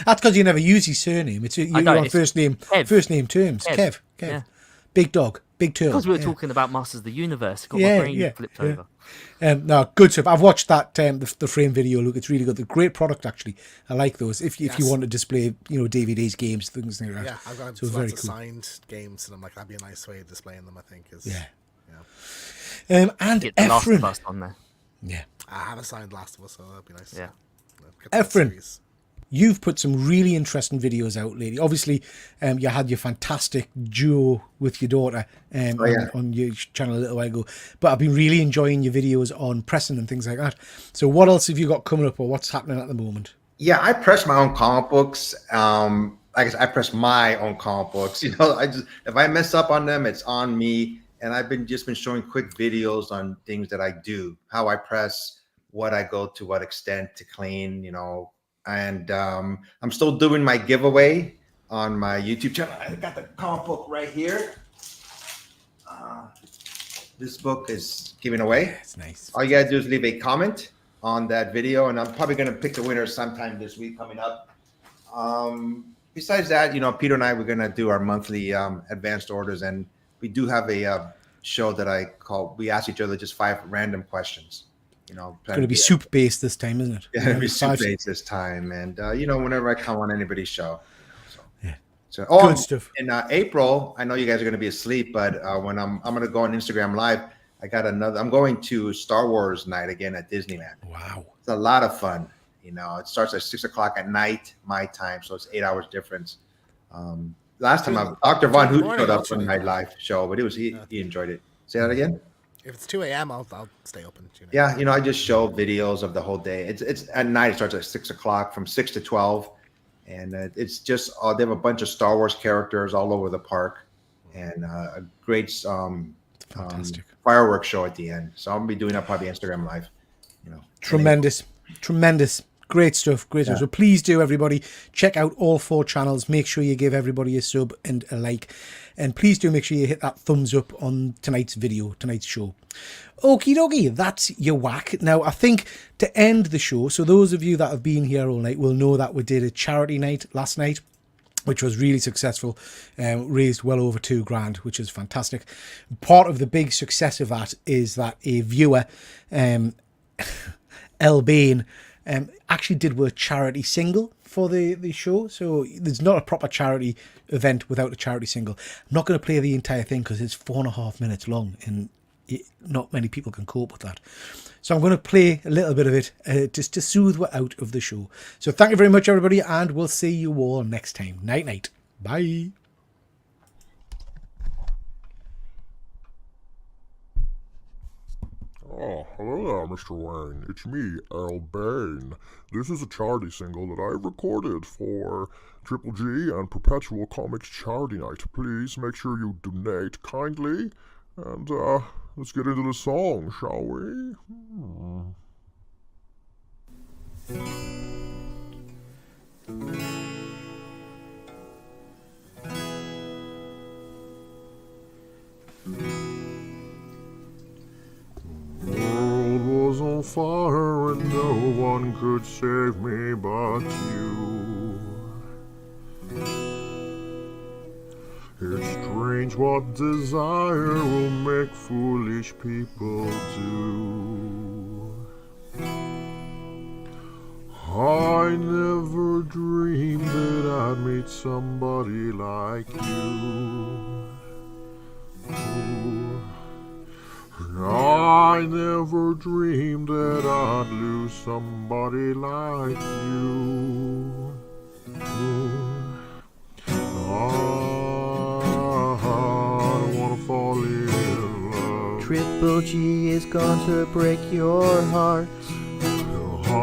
That's because you never use his surname. You're know, on it's first name terms. Kev. Yeah. Big dog, big turtle. Because we were yeah. talking about Masters of the Universe, got my brain flipped over. No, good stuff. I've watched that the frame video. Look, it's really good. The great product actually. I like those. If you want to display, DVDs, games, things like that. yeah, I've got So lots very of cool. signed games, and I'm like, that'd be a nice way of displaying them. I think is Yeah. yeah. And Get the Last of Efren. Us on there. Yeah. I have a signed Last of Us, so that'd be nice. Yeah. Get that Efren. series. You've put some really interesting videos out lately. Obviously, you had your fantastic duo with your daughter on your channel a little while ago. But I've been really enjoying your videos on pressing and things like that. So what else have you got coming up, or what's happening at the moment? Yeah, I press my own comic books. Like I said, I press my own comic books. If I mess up on them, it's on me. And I've been showing quick videos on things that I do, how I press, what I go to, what extent to clean, And I'm still doing my giveaway on my YouTube channel. I got the comic book right here. This book is giving away. That's nice. All you gotta do is leave a comment on that video, and I'm probably gonna pick the winner sometime this week coming up. Besides that, Peter and I, we're gonna do our monthly advanced orders, and we do have a show that I call, we ask each other just 5 random questions. It's going to be soup based this time, isn't it? Yeah, it'll be soup based this time, and whenever I come on anybody's show. Yeah. So Good stuff. In April, I know you guys are going to be asleep, but when I'm going to go on Instagram Live, I'm going to Star Wars night again at Disneyland. Wow. It's a lot of fun. It starts at 6 o'clock at night, my time, so it's 8 hours difference. Last time Dr. Von Hoot showed up for the night live show, but he enjoyed it. Say that again. If it's 2 a.m., I'll stay open. Yeah, I just show videos of the whole day. It's at night. It starts at 6 o'clock from 6 to 12, and it's just they have a bunch of Star Wars characters all over the park, and a great fireworks show at the end. So I'll be doing that probably Instagram Live. Tremendous. Great stuff. So please do, everybody, check out all 4 channels. Make sure you give everybody a sub and a like. And please do make sure you hit that thumbs up on tonight's show. Okie dokie, that's your whack. Now, I think to end the show, so those of you that have been here all night will know that we did a charity night last night. which was really successful, raised well over £2,000, which is fantastic. Part of the big success of that is that a viewer, El Bain, actually did a charity single for the show. So there's not a proper charity event without a charity single. I'm not going to play the entire thing because it's 4.5 minutes long, and not many people can cope with that. So I'm going to play a little bit of it just to soothe you out of the show. So thank you very much, everybody, and we'll see you all next time. Night, night. Bye. Oh, hello there, Mr. Wayne. It's me, Earl Bain. This is a charity single that I recorded for Triple G and Perpetual Comics Charity Night. Please make sure you donate kindly, and let's get into the song, shall we? World was on fire and no one could save me but you. It's strange what desire will make foolish people do. I never dreamed that I'd meet somebody like you. I never dreamed that I'd lose somebody like you. I don't wanna fall in love. Triple G is going to break your heart. I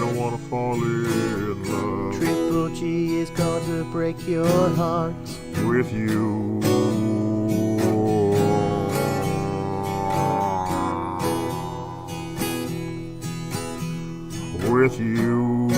don't wanna fall in love. Triple G is going to break your heart. With you. With you.